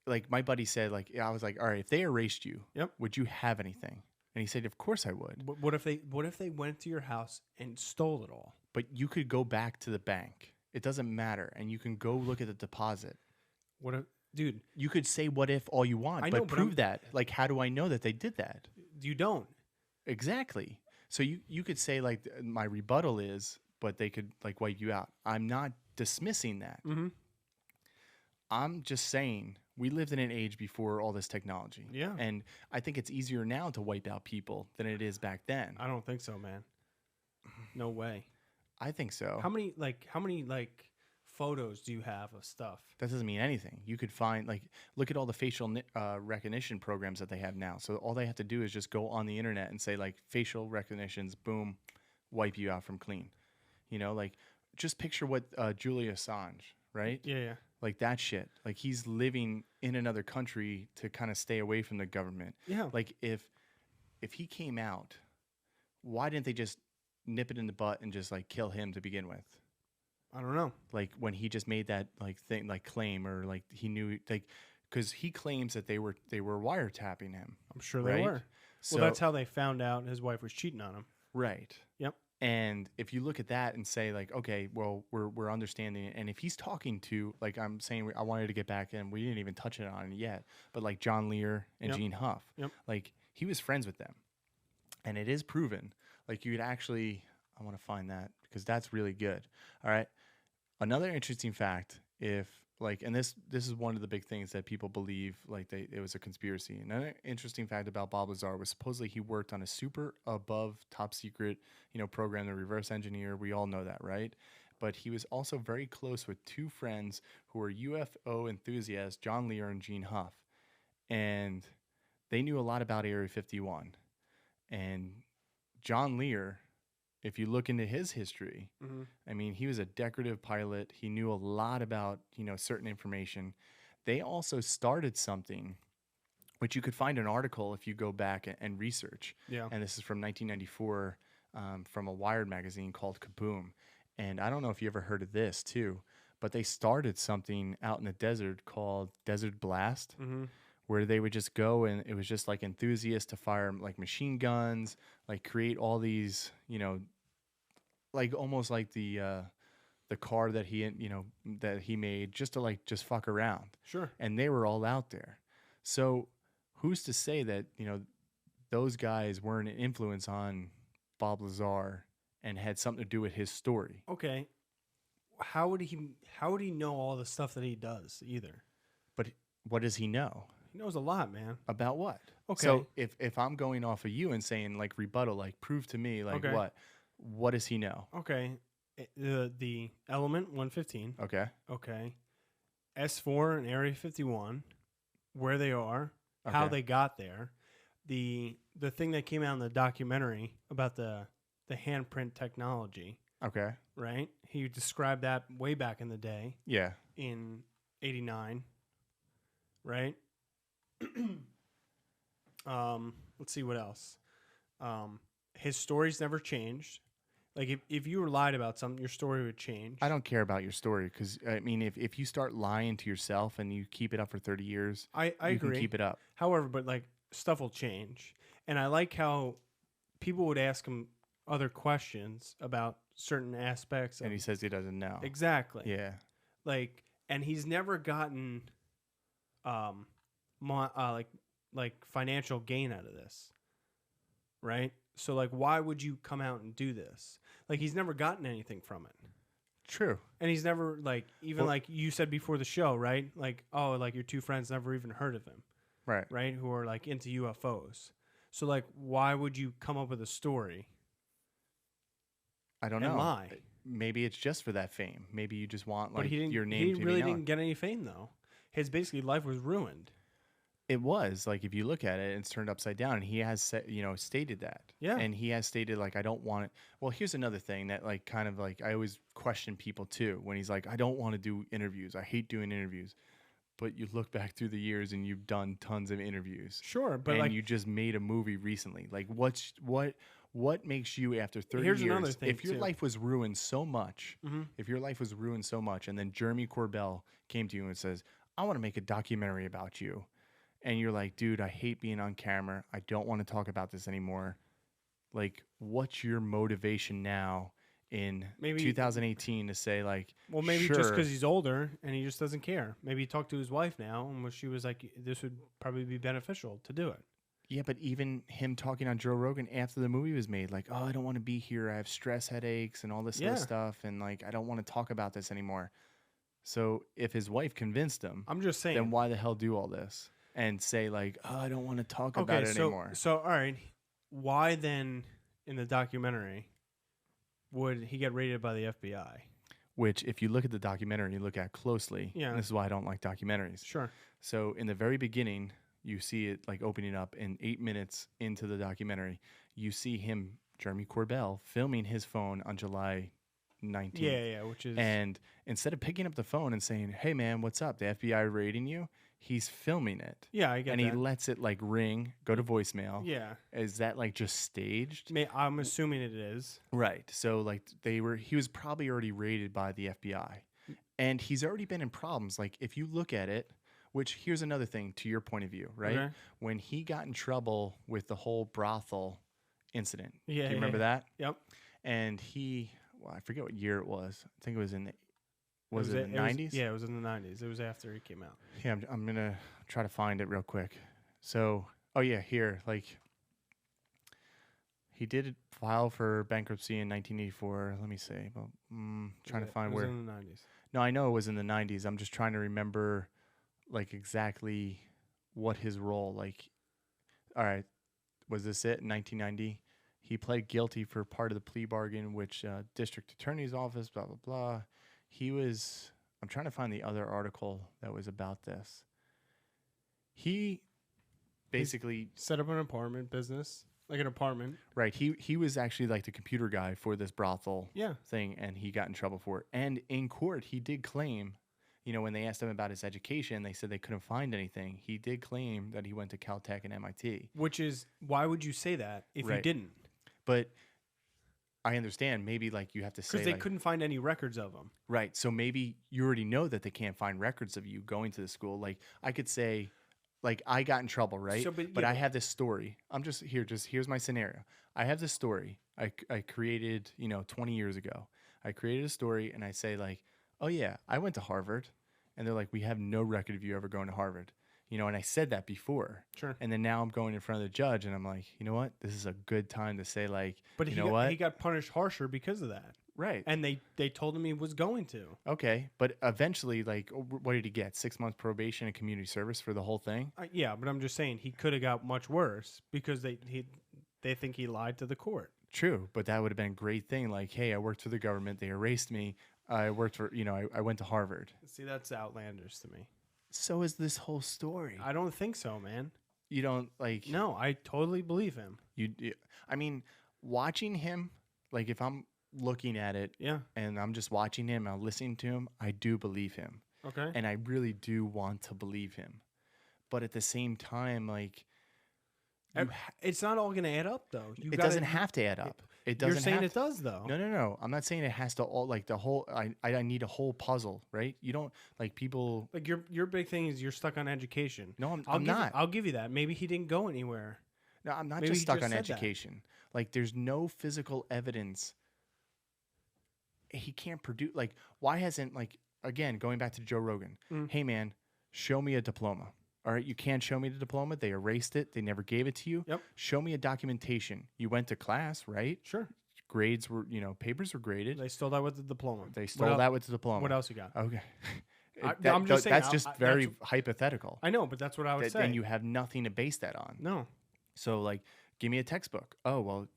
like my buddy said, like I was like, all right, if they erased you, would you have anything? And he said, of course I would. What if they went to your house and stole it all? But you could go back to the bank. It doesn't matter, and you can go look at the deposit. What if, dude? You could say what if all you want, but prove that. Like, how do I know that they did that? You don't. Exactly. So you could say like my rebuttal is, but they could like wipe you out. I'm not dismissing that. I'm just saying we lived in an age before all this technology. Yeah. And I think it's easier now to wipe out people than it is back then. I don't think so, man. No way. I think so. How many photos do you have of stuff? That doesn't mean anything. You could find, like, look at all the facial recognition programs that they have now. So all they have to do is just go on the internet and say, like, facial recognitions, boom, wipe you out from clean. You know, like, just picture what Julian Assange, right? Yeah. Like that shit. Like, he's living in another country to kind of stay away from the government. Yeah. Like, if he came out, why didn't they just nip it in the butt and just, like, kill him to begin with? I don't know. Like when he just made that like thing, like claim, or like he knew, like, because he claims that they were wiretapping him. I'm sure they were. So, well, that's how they found out his wife was cheating on him. Right. Yep. And if you look at that and say like, okay, well, we're understanding it. And if he's talking to, like I'm saying, I wanted to get back in, we didn't even touch it on it yet, but like John Lear and Gene Huff, like he was friends with them. And it is proven, like you could actually, I want to find that because that's really good. All right. Another interesting fact, if like, and this is one of the big things that people believe, like it was a conspiracy. Another interesting fact about Bob Lazar was supposedly he worked on a super above top secret, program, the reverse engineer. We all know that, right? But he was also very close with two friends who were UFO enthusiasts, John Lear and Gene Huff. And they knew a lot about Area 51. And John Lear, if you look into his history, I mean, he was a decorative pilot. He knew a lot about, certain information. They also started something, which you could find an article if you go back and research. Yeah. And this is from 1994 from a Wired magazine called Kaboom. And I don't know if you ever heard of this too, but they started something out in the desert called Desert Blast. Where they would just go and it was just like enthusiasts to fire like machine guns, like create all these, like almost like the car that he made just to just fuck around. Sure. And they were all out there. So who's to say that, those guys weren't an influence on Bob Lazar and had something to do with his story? Okay. How would he know all the stuff that he does either? But what does he know? He knows a lot, man. About what? Okay. So if I'm going off of you and saying like rebuttal, like prove to me, like what does he know? Okay. The element 115. Okay. Okay. S4 and Area 51, where they are, how they got there. The thing that came out in the documentary about the handprint technology. Okay. Right? He described that way back in the day. Yeah. In 89. Right? Let's see what else. His story's never changed. Like if you were lied about something, your story would change. I don't care about your story because I mean, if you start lying to yourself and you keep it up for 30 years, I agree. Can keep it up. However, but like stuff will change, and I like how people would ask him other questions about certain aspects, and he says he doesn't know exactly. Yeah, like, and he's never gotten like financial gain out of this, right? So like, why would you come out and do this? Like, he's never gotten anything from it. True. And he's never like, even like you said before the show, right? Like, oh, like your two friends never even heard of him, right? Right? Who are like into UFOs. So like, why would you come up with a story? I don't know. Lie. Maybe it's just for that fame. Maybe you just want like your name. He really didn't get any fame though. His basically life was ruined. It was like, if you look at it, it's turned upside down, and he has stated that. Yeah. And he has stated like, I don't want it. Well, here's another thing that like kind of like I always question people too when he's like, I don't want to do interviews. I hate doing interviews. But you look back through the years and you've done tons of interviews. Sure, but and like, you just made a movie recently. Like what makes you after 30 here's years? Another thing if your life was ruined so much, and then Jeremy Corbell came to you and says, I want to make a documentary about you. And you're like, dude, I hate being on camera. I don't want to talk about this anymore. Like, what's your motivation now in 2018 to say like, well, maybe just because he's older and he just doesn't care. Maybe he talked to his wife now and she was like, this would probably be beneficial to do it. Yeah, but even him talking on Joe Rogan after the movie was made, like, oh, I don't want to be here. I have stress headaches and all this other stuff. And like, I don't want to talk about this anymore. So if his wife convinced him, I'm just saying, then why the hell do all this? And say like, oh, I don't want to talk about it anymore. So, all right. Why then in the documentary would he get raided by the FBI? Which, if you look at the documentary and you look at closely, and this is why I don't like documentaries. Sure. So in the very beginning, you see it like opening up, and 8 minutes into the documentary, you see him, Jeremy Corbell, filming his phone on July 19th. Yeah, which is... And instead of picking up the phone and saying, hey, man, what's up? The FBI raiding you? He's filming it. Yeah, I get that. And he lets it like ring, go to voicemail. Yeah. Is that like just staged? I'm assuming it is. Right. So like he was probably already raided by the FBI. And he's already been in problems. Like if you look at it, which here's another thing to your point of view, right? Okay. When he got in trouble with the whole brothel incident. Yeah. Do you remember that? Yep. And I forget what year it was. I think it was in the 90s? Yeah, it was in the 90s. It was after he came out. Yeah, I'm going to try to find it real quick. So, here, like, he did file for bankruptcy in 1984. Let me see. Well, trying to find where. It was in the 90s. No, I know it was in the 90s. I'm just trying to remember, like, exactly what his role, like, all right, was this it in 1990? He pled guilty for part of the plea bargain, which district attorney's office, blah, blah, blah. I'm trying to find the other article that was about this. He basically set up an apartment business, like an apartment. Right. He was actually like the computer guy for this brothel thing, and he got in trouble for it. And in court, he did claim, when they asked him about his education, they said they couldn't find anything. He did claim that he went to Caltech and MIT. Which is, why would you say that if you didn't? But I understand. Maybe like you have to say because they couldn't find any records of him. Right. So maybe you already know that they can't find records of you going to the school. Like I could say, like I got in trouble, right? But I have this story. Here's my scenario. I have this story I created, 20 years ago. I created a story and I say like, oh yeah, I went to Harvard. And they're like, we have no record of you ever going to Harvard. And I said that before. Sure. And then now I'm going in front of the judge and I'm like, you know what? This is a good time to say like, but he got punished harsher because of that. Right. And they told him he was going to. Okay. But eventually, like, what did he get? 6 months probation and community service for the whole thing? Yeah, but I'm just saying he could have got much worse because they think he lied to the court. True. But that would have been a great thing. Like, hey, I worked for the government. They erased me. I worked for, I went to Harvard. See, that's outlandish to me. So is this whole story. I don't think so, man. You don't like... No, I totally believe him. I mean, watching him, like if I'm looking at it and I'm just watching him, I'm listening to him, I do believe him. Okay. And I really do want to believe him. But at the same time, like... it's not all going to add up, though. It doesn't have to add up. It doesn't. You're saying it does, though. No. I'm not saying it has to all like the whole. I need a whole puzzle, right? You don't like people. Like your big thing is you're stuck on education. No, I'm not. I'll give you that. Maybe he didn't go anywhere. No, I'm not just stuck on education. Like there's no physical evidence. He can't produce. Like why hasn't like again going back to Joe Rogan? Hey man, show me a diploma. All right, you can't show me the diploma. They erased it. They never gave it to you. Yep. Show me a documentation. You went to class, right? Sure. Grades were, papers were graded. They stole that with the diploma. They stole that with the diploma. What else you got? Okay. I'm just saying. That's just very hypothetical. I know, but that's what I would say. And you have nothing to base that on. No. So, like, give me a textbook. Oh, well,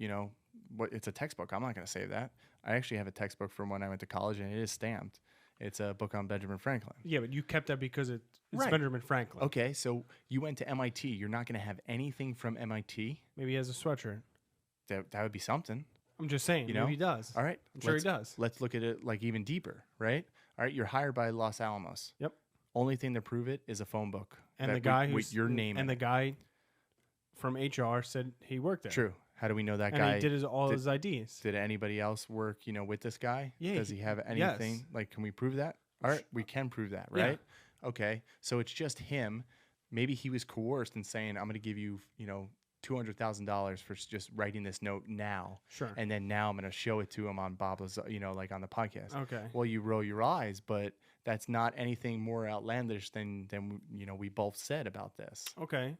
it's a textbook. I'm not going to say that. I actually have a textbook from when I went to college, and it is stamped. It's a book on Benjamin Franklin. Yeah, but you kept that because it's Benjamin Franklin. Okay, so you went to MIT. You're not going to have anything from MIT. Maybe he has a sweatshirt. That would be something. I'm just saying. Maybe he does. All right. I'm sure he does. Let's look at it like even deeper, right? All right, you're hired by Los Alamos. Yep. Only thing to prove it is a phone book. And the guy with your name. And the guy from HR said he worked there. True. How do we know that and guy? And he did all his IDs. Did anybody else work, with this guy? Yeah. Does he have anything? Yes. Like, can we prove that? All right, we can prove that, right? Yeah. Okay, so it's just him. Maybe he was coerced in saying, I'm going to give you, $200,000 for just writing this note now. Sure. And then now I'm going to show it to him on Bob Lazar, like on the podcast. Okay. Well, you roll your eyes, but that's not anything more outlandish than we both said about this. Okay.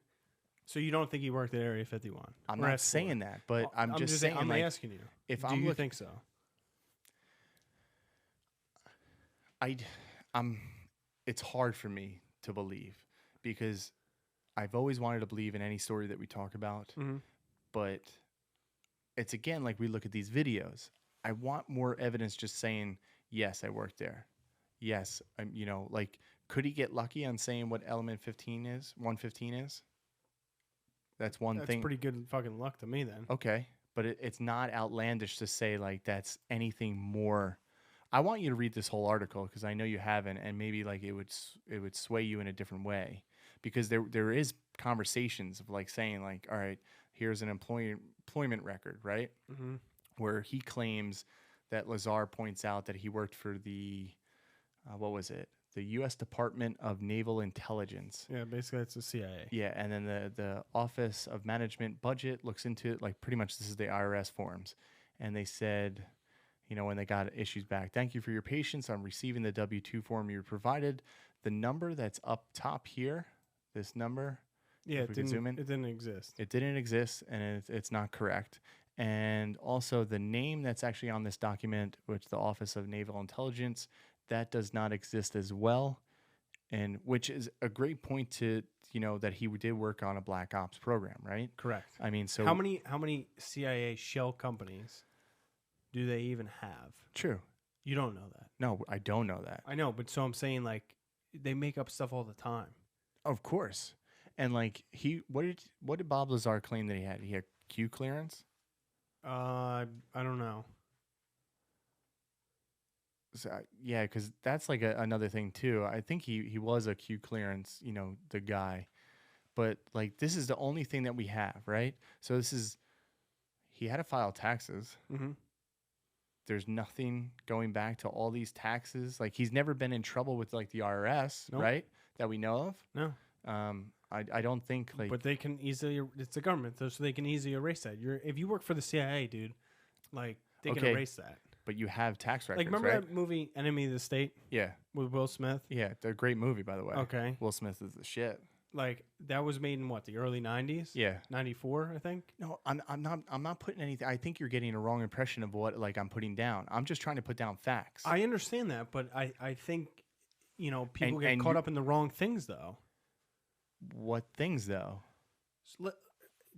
So you don't think he worked at Area 51? I'm not saying that, but I'm just saying. I'm asking you. Do you think so? It's hard for me to believe because I've always wanted to believe in any story that we talk about, but it's again, like we look at these videos. I want more evidence just saying, yes, I worked there. Yes. Like, could he get lucky on saying what element 115 is? That's one thing. That's pretty good fucking luck to me then. Okay. But it's not outlandish to say like that's anything more. I want you to read this whole article because I know you haven't, and maybe like it would sway you in a different way because there is conversations of like saying like, all right, here's an employment record, right? Mm-hmm. Where he claims that Lazar points out that he worked for the the U.S. Department of Naval Intelligence. Yeah, basically it's the CIA. Yeah, and then the Office of Management Budget looks into it like pretty much this is the IRS forms. and they said, when they got issues back, thank you for your patience on receiving the W-2 form you provided. The number that's up top here, this number, it didn't exist. It didn't exist, and it's not correct. And also the name that's actually on this document, which the Office of Naval Intelligence, that does not exist as well. And which is a great point to, that he did work on a Black Ops program, right? Correct. I mean, so how many CIA shell companies do they even have? True. You don't know that. No, I don't know that. I know, but so I'm saying, like, they make up stuff all the time. Of course. And like what did Bob Lazar claim that he had? He had Q clearance? I don't know. So, yeah, because that's like another thing too. I think he was a Q clearance, the guy. But like this is the only thing that we have, right? So he had to file taxes. Mm-hmm. There's nothing going back to all these taxes. Like he's never been in trouble with like the IRS, nope. Right? That we know of. No. I don't think like. But they can easily. It's the government, so they can easily erase that. If you work for the CIA, dude, like they can erase that. But you have tax records. Like remember right? that movie Enemy of the State? Yeah. With Will Smith. Yeah, they're a great movie, by the way. Okay. Will Smith is the shit. Like that was made in the early 90s? Yeah. 94, I think. No, I'm not putting anything. I think you're getting a wrong impression of what like I'm putting down. I'm just trying to put down facts. I understand that, but I think people get caught up in the wrong things though. What things though? So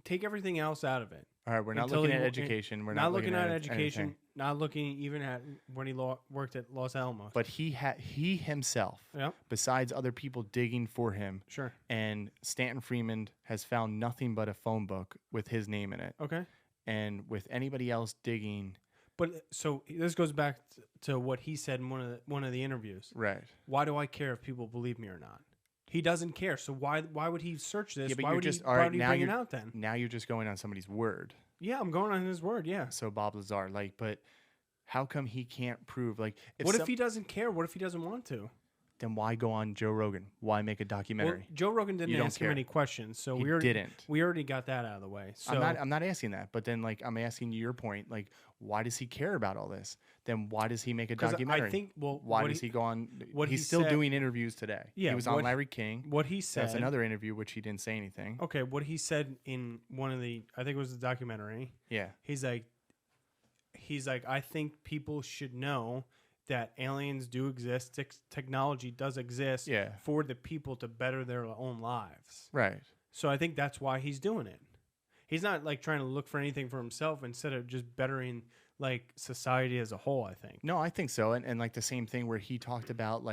take everything else out of it. All right, we're not looking at education. We're not looking at education. Anything. Not looking even at when he worked at Los Alamos. But he himself, yep. Besides other people digging for him, sure. And Stanton Friedman has found nothing but a phone book with his name in it. Okay. And with anybody else digging. But so this goes back to what he said in one of the interviews. Right. Why do I care if people believe me or not? He doesn't care. So why would he search this? Yeah, why would he bring it out then? Now you're just going on somebody's word. Yeah, I'm going on his word, yeah. So Bob Lazar, but how come he can't prove, if he doesn't care? What if he doesn't want to? Then why go on Joe Rogan? Why make a documentary? Well, Joe Rogan didn't ask him any questions, so we already got that out of the way. So I'm not asking that, but then I'm asking you your point, why does he care about all this? Then why does he make a documentary? I think why does he go on? He's still doing interviews today. Yeah, he was on Larry King. What he said. That's another interview which he didn't say anything. Okay, what he said in one of the, I think it was the documentary. Yeah, he's like, I think people should know that aliens do exist, technology does exist for the people to better their own lives. Right. So I think that's why he's doing it. He's not trying to look for anything for himself instead of just bettering society as a whole, I think. No, I think so. And the same thing where he talked about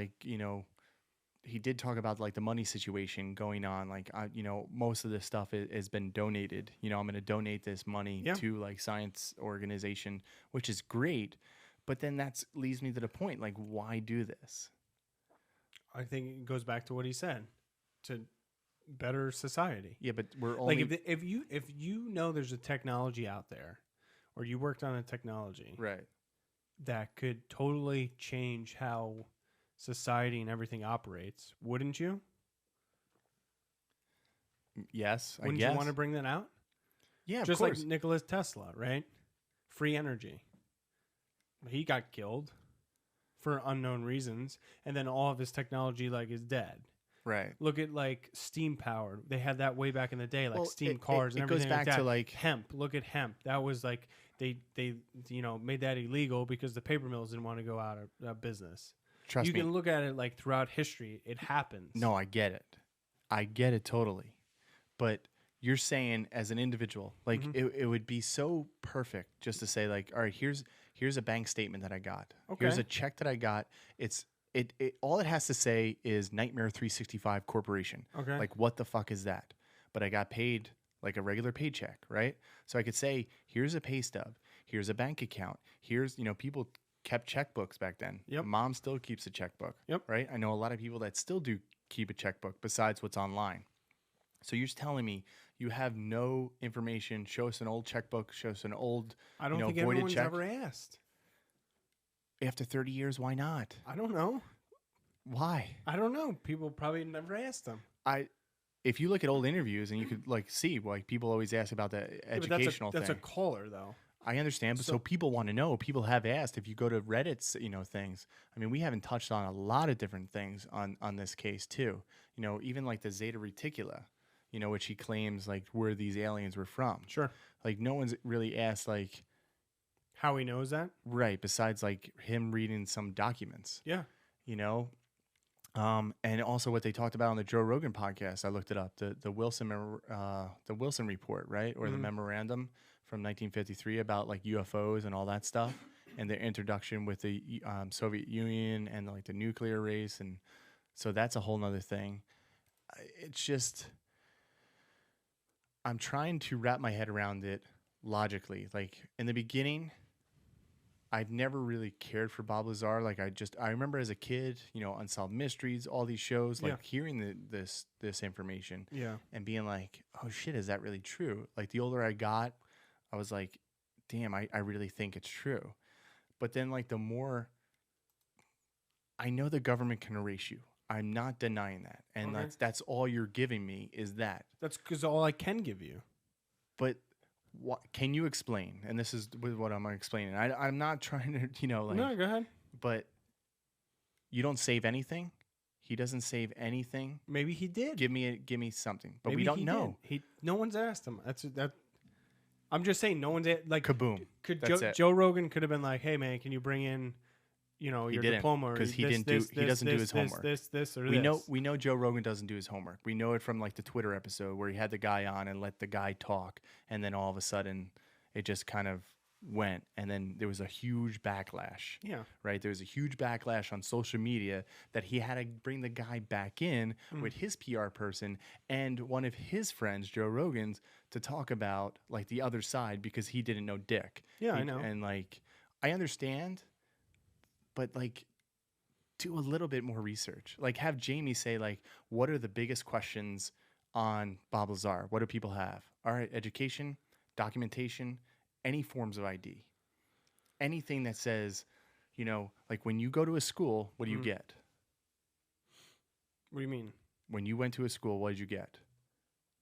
he did talk about the money situation going on. Most of this stuff has been donated. I'm going to donate this money to science organization, which is great. But then that leads me to the point, why do this? I think it goes back to what he said, to better society. Yeah, but we're only... if you know there's a technology out there, or you worked on a technology right that could totally change how society and everything operates, wouldn't you? Yes, wouldn't you want to bring that out? Yeah, just of course. Like Nikola Tesla, right? Free energy. He got killed for unknown reasons, and then all of his technology is dead. Right. Look at steam powered. They had that way back in the day, steam cars and everything. It goes back to hemp. Look at hemp. That was they made that illegal because the paper mills didn't want to go out of business. Trust me. You can look at it throughout history. It happens. No, I get it. I get it totally. But you're saying as an individual, it would be so perfect just to say all right, here's a bank statement that I got. Okay. Here's a check that I got. It all it has to say is Nightmare365 Corporation. Okay. What the fuck is that? But I got paid a regular paycheck, right? So I could say, here's a pay stub. Here's a bank account. Here's, people kept checkbooks back then. Yep. Mom still keeps a checkbook. Yep. Right? I know a lot of people that still do keep a checkbook besides what's online. So you're just telling me you have no information. Show us an old checkbook. Show us an old, I don't think anyone's ever asked. After 30 years, why not? I don't know. Why? I don't know. People probably never asked them. If you look at old interviews and you could see people always ask about the educational thing. That's a caller though. I understand, but so people want to know. People have asked. If you go to Reddit's, things. I mean, we haven't touched on a lot of different things on this case too. Even like the Zeta Reticula, which he claims like where these aliens were from. Sure. Like no one's really asked like how he knows that. Right. Besides like him reading some documents. Yeah. And also what they talked about on the Joe Rogan podcast. I looked it up. The Wilson report, right, or the memorandum from 1953 about like UFOs and all that stuff, and their introduction with the Soviet Union and like the nuclear race, and so that's a whole nother thing. It's just I'm trying to wrap my head around it logically. Like in the beginning, I've never really cared for Bob Lazar. Like I remember as a kid, Unsolved Mysteries, all these shows, like hearing this information, and being like, oh shit, is that really true? Like the older I got, I was like, damn, I really think it's true. But then like the more I know, the government can erase you. I'm not denying that, and that's all you're giving me is that. That's because all I can give you. But what can you explain? And this is what I'm explaining. I'm not trying to, like. No, go ahead. But you don't save anything. He doesn't save anything. Maybe he did. Give me something. But maybe we don't know. No one's asked him. That. I'm just saying, no one's like kaboom. Joe Rogan could have been like, "Hey man, can you bring in, your diploma?" Because he doesn't do his homework. This or we know Joe Rogan doesn't do his homework. We know it from like the Twitter episode where he had the guy on and let the guy talk, and then all of a sudden it just kind of went, and then there was a huge backlash. Yeah. Right? There was a huge backlash on social media that he had to bring the guy back in with his PR person and one of his friends, Joe Rogan's, to talk about like the other side because he didn't know dick. Yeah, I know. And like I understand, but like do a little bit more research. Like have Jamie say like, what are the biggest questions on Bob Lazar? What do people have? All right, education, documentation, any forms of ID, anything that says, like when you go to a school, what do you get? What do you mean? When you went to a school, what did you get?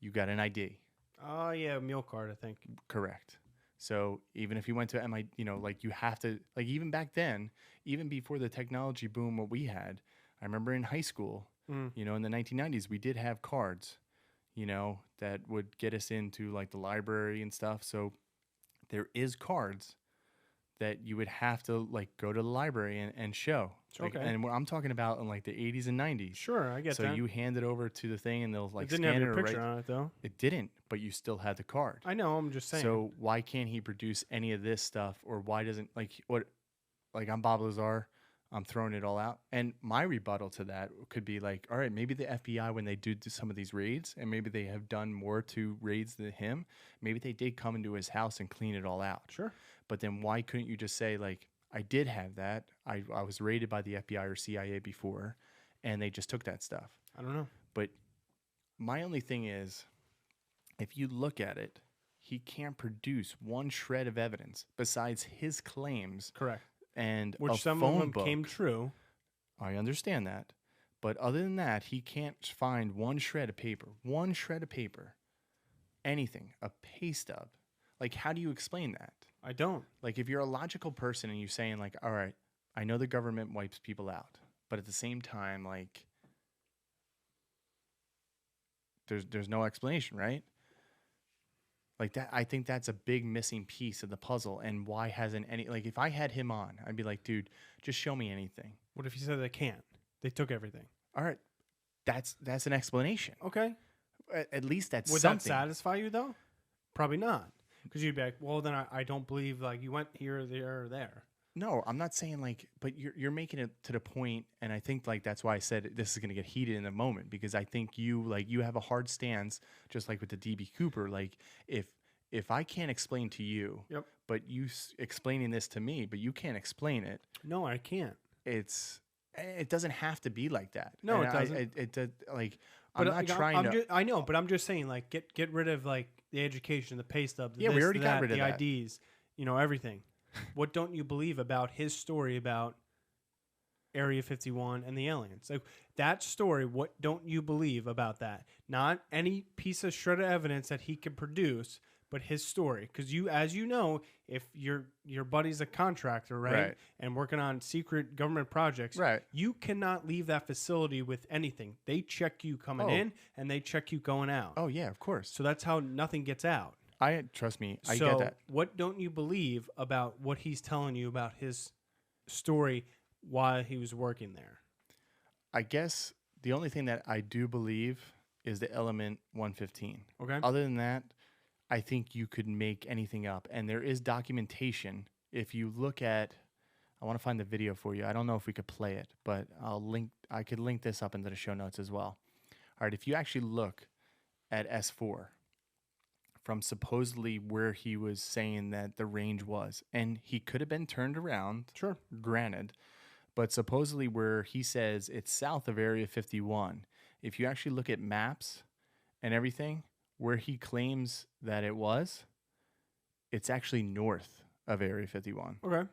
You got an ID. Oh, yeah, a meal card, I think. Correct. So even if you went to MIT, like you have to, like even back then, even before the technology boom, what we had, I remember in high school, in the 1990s, we did have cards, that would get us into like the library and stuff. So there is cards that you would have to like go to the library and show. Like, okay. And what I'm talking about in like the 80s and 90s. Sure, I get that. So you hand it over to the thing and they'll like scan it. It didn't have your picture on it though. It didn't, but you still had the card. I know, I'm just saying. So why can't he produce any of this stuff, or why doesn't I'm Bob Lazar, I'm throwing it all out. And my rebuttal to that could be like, all right, maybe the FBI, when they do some of these raids, and maybe they have done more to raids than him, maybe they did come into his house and clean it all out. Sure. But then why couldn't you just say, like, I did have that. I was raided by the FBI or CIA before, and they just took that stuff. I don't know. But my only thing is, if you look at it, he can't produce one shred of evidence besides his claims. Correct. And which some of them came true. I understand that. But other than that, he can't find one shred of paper, anything, a pay stub. Like, how do you explain that? I don't. Like, if you're a logical person and you're saying, like, all right, I know the government wipes people out, but at the same time, like, there's no explanation, right? Like that, I think that's a big missing piece of the puzzle. And why hasn't any, like, if I had him on, I'd be like, dude, just show me anything. What if he said they can't? They took everything. All right. That's an explanation. Okay. At least that's Would something. That satisfy you though? Probably not. Because you'd be like, well, then I don't believe like you went here, there, or there. No, I'm not saying like, but you're making it to the point, and I think like that's why I said this is going to get heated in a moment, because I think you have a hard stance, just like with the DB Cooper. Like if I can't explain to you, yep, but you explaining this to me, but you can't explain it. No, I can't. It doesn't have to be like that. No, and it doesn't. I'm not trying to. I know, but I'm just saying, like, get rid of like the education, the pay stub, we already got rid of that. The IDs, everything. What don't you believe about his story about Area 51 and the aliens? Like that story, what don't you believe about that? Not any piece of shred of evidence that he can produce but his story. Because as you know, if your buddy's a contractor, right, and working on secret government projects, you cannot leave that facility with anything. They check you coming in and they check you going out. Oh yeah, of course. So that's how nothing gets out. Trust me, I get that. What don't you believe about what he's telling you about his story while he was working there? I guess the only thing that I do believe is the element 115. Okay. Other than that, I think you could make anything up. And there is documentation. If you look at, I want to find the video for you. I don't know if we could play it, but I could link this up into the show notes as well. All right. If you actually look at S4 from supposedly where he was saying that the range was, and he could have been turned around. Sure. Granted. But supposedly where he says it's south of Area 51, if you actually look at maps and everything, where he claims that it was, it's actually north of Area 51. Okay.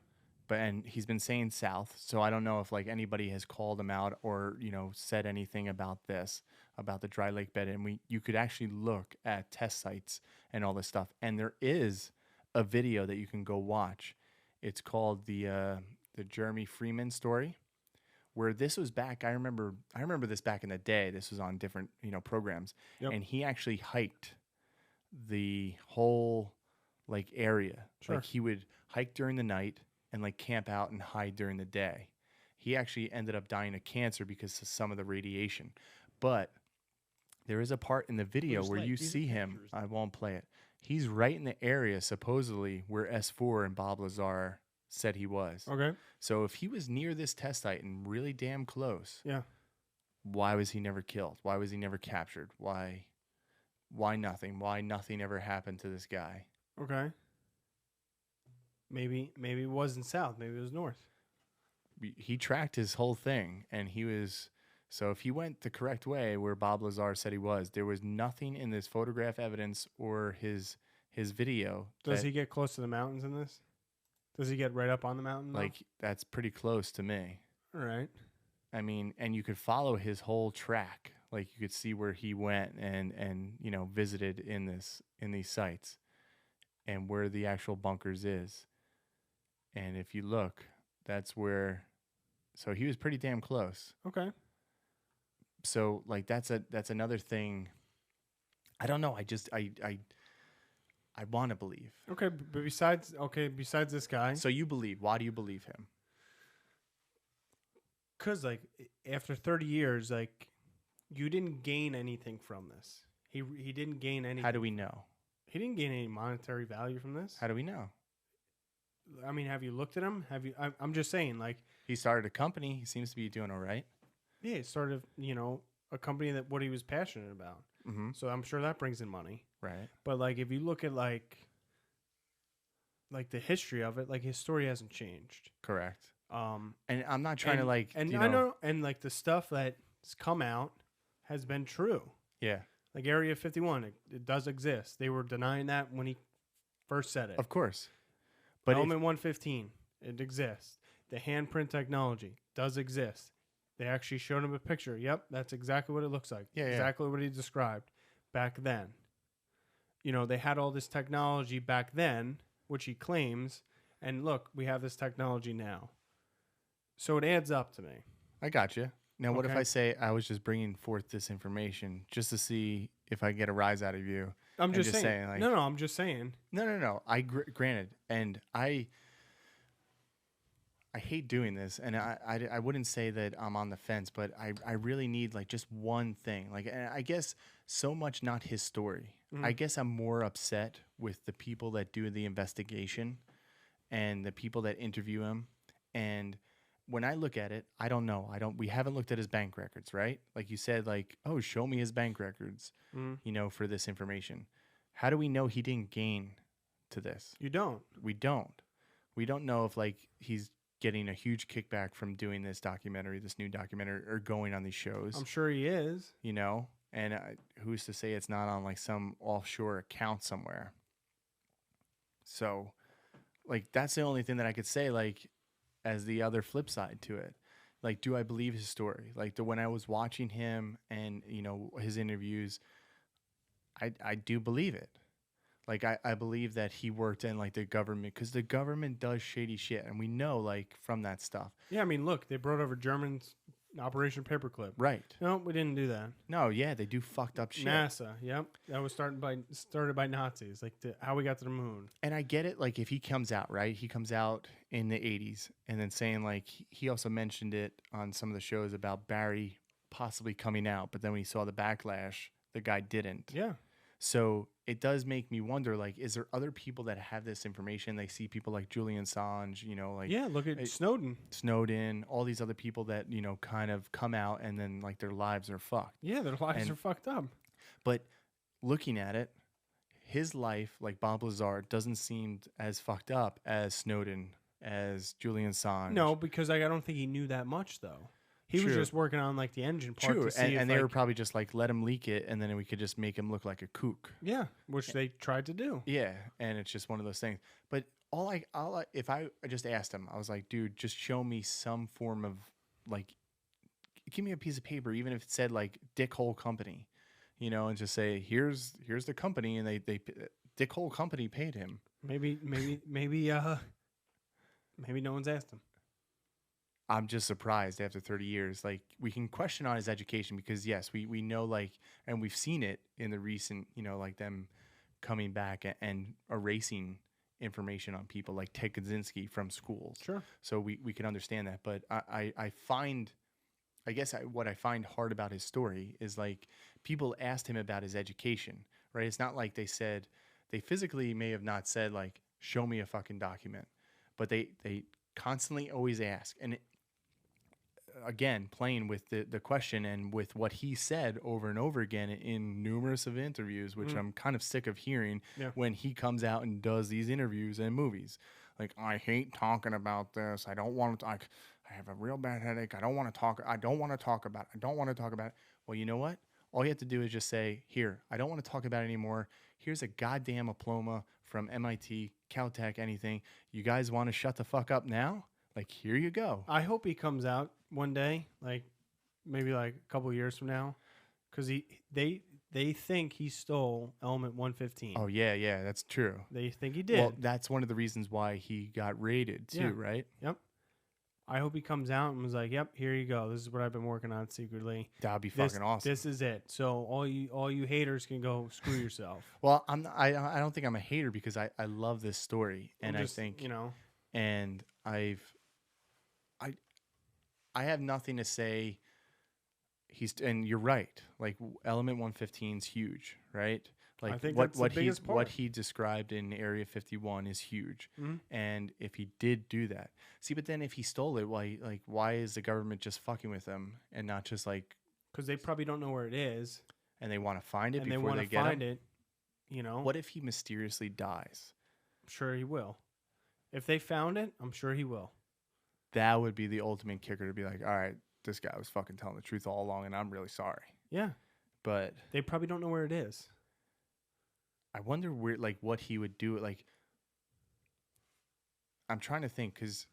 And he's been saying south, so I don't know if like anybody has called him out or, you know, said anything about this, about the dry lake bed. And you could actually look at test sites and all this stuff. And there is a video that you can go watch. It's called the Jeremy Freeman story, where this was back. I remember this back in the day. This was on different, you know, programs. Yep. And he actually hiked the whole like area. Sure. Like he would hike during the night and like camp out and hide during the day. He actually ended up dying of cancer because of some of the radiation. But there is a part in the video where you see him. I won't play it. He's right in the area supposedly where S4 and Bob Lazar said he was. Okay. So if he was near this test site and really damn close, why was he never killed? Why was he never captured? Why nothing? Why nothing ever happened to this guy? Okay. Maybe it wasn't south. Maybe it was north. He tracked his whole thing, and he was... So if he went the correct way where Bob Lazar said he was, there was nothing in this photograph evidence or his video. Does he get close to the mountains in this? Does he get right up on the mountain? Like, that's pretty close to me. All right. I mean, and you could follow his whole track. Like, you could see where he went and you know, visited in these sites and where the actual bunkers is. And if you look, that's where... So he was pretty damn close. Okay. So, like, that's another thing. I don't know. I want to believe. Okay, but besides this guy. So you believe. Why do you believe him? Because, like, after 30 years, like, you didn't gain anything from this. He didn't gain anything. How do we know? He didn't gain any monetary value from this. How do we know? I mean, have you looked at him? I'm just saying, like... He started a company. He seems to be doing all right. Yeah, he started, you know, a company that what he was passionate about. Mm-hmm. So I'm sure that brings in money. Right. But, like, if you look at, like the history of it, like, his story hasn't changed. Correct. And I'm not trying to, like... And I know, and, like, the stuff that's come out has been true. Yeah. Like, Area 51, it does exist. They were denying that when he first said it. Of course. But Element 115, it exists. The handprint technology does exist. They actually showed him a picture. Yep, that's exactly what it looks like. Yeah, exactly what he described back then. You know, they had all this technology back then, which he claims, and look, we have this technology now. So it adds up to me. I got you. Now, what if I say I was just bringing forth this information just to see if I get a rise out of you? I'm just saying. Like, no, I'm just saying. No. Granted, and I hate doing this, and I wouldn't say that I'm on the fence, but I really need like just one thing. Like, and I guess so much not his story. Mm-hmm. I guess I'm more upset with the people that do the investigation and the people that interview him. And when I look at it, I don't know. We haven't looked at his bank records, right? Like you said, like, oh, show me his bank records, you know, for this information. How do we know he didn't gain to this? You don't. We don't. We don't know if like he's getting a huge kickback from doing this new documentary, or going on these shows. I'm sure he is. You know, and who's to say it's not on like some offshore account somewhere? So, like, that's the only thing that I could say, like, as the other flip side to it. Like, do I believe his story? Like, when I was watching him and, you know, his interviews, I do believe it. Like, I believe that he worked in, like, the government, because the government does shady shit, and we know, like, from that stuff. Yeah, I mean, look, they brought over Germans, Operation Paperclip. Right. No, we didn't do that. No, yeah, they do fucked up shit. NASA, yep. That was started by Nazis, like how we got to the moon. And I get it, like, if he comes out, right? He comes out in the 80s, and then saying, like, he also mentioned it on some of the shows about Barry possibly coming out, but then when he saw the backlash, the guy didn't. Yeah. So it does make me wonder, like, is there other people that have this information? They see people like Julian Assange, you know, like... Yeah, look at Snowden, all these other people that, you know, kind of come out and then, like, their lives are fucked. Yeah, their lives are fucked up. But looking at it, his life, like Bob Lazar, doesn't seem as fucked up as Snowden, as Julian Assange. No, because I don't think he knew that much, though. He was just working on, like, the engine part. True, to see and they were probably just like, let him leak it, and then we could just make him look like a kook. Yeah, which they tried to do. Yeah, and it's just one of those things. But if I just asked him, I was like, dude, just show me some form of, like, give me a piece of paper, even if it said, like, Dick Hole Company, you know, and just say, here's the company, and they Dick Hole Company paid him. Maybe no one's asked him. I'm just surprised after 30 years. Like, we can question on his education because, yes, we know, like, and we've seen it in the recent, you know, like them coming back and erasing information on people like Ted Kaczynski from schools. Sure. So we can understand that. But I find, I guess what I find hard about his story is, like, people asked him about his education, right? It's not like they physically may have not said, like, show me a fucking document, but they constantly always ask. And again, playing with the question and with what he said over and over again in numerous of interviews, which I'm kind of sick of hearing when he comes out and does these interviews and movies. Like, I hate talking about this. I don't want to. I have a real bad headache. I don't want to talk. I don't want to talk about it. I don't want to talk about it. Well, you know what? All you have to do is just say, here, I don't want to talk about it anymore. Here's a goddamn diploma from MIT, Caltech, anything. You guys want to shut the fuck up now? Like, here you go. I hope he comes out one day, like maybe like a couple years from now, because they think he stole element 115. Oh yeah, that's true. They think he did. Well, that's one of the reasons why he got raided too, right? Yep. I hope he comes out and was like, "Yep, here you go. This is what I've been working on secretly. That'd be fucking awesome. This is it. So all you haters can go screw yourself." Well, I don't think I'm a hater because I love this story, and I think, you know, and I have nothing to say. And you're right. Like, element 115 is huge, right? Like, I think that's the biggest part. What he described in Area 51 is huge. Mm-hmm. And if he did do that, see, but then if he stole it, why is the government just fucking with him and not just like? Because they probably don't know where it is, and they want to find it and before they get find it. You know, what if he mysteriously dies? I'm sure he will. If they found it, I'm sure he will. That would be the ultimate kicker to be like, all right, this guy was fucking telling the truth all along, and I'm really sorry. Yeah. But they probably don't know where it is. I wonder where, like, what he would do. Like, I'm trying to think, because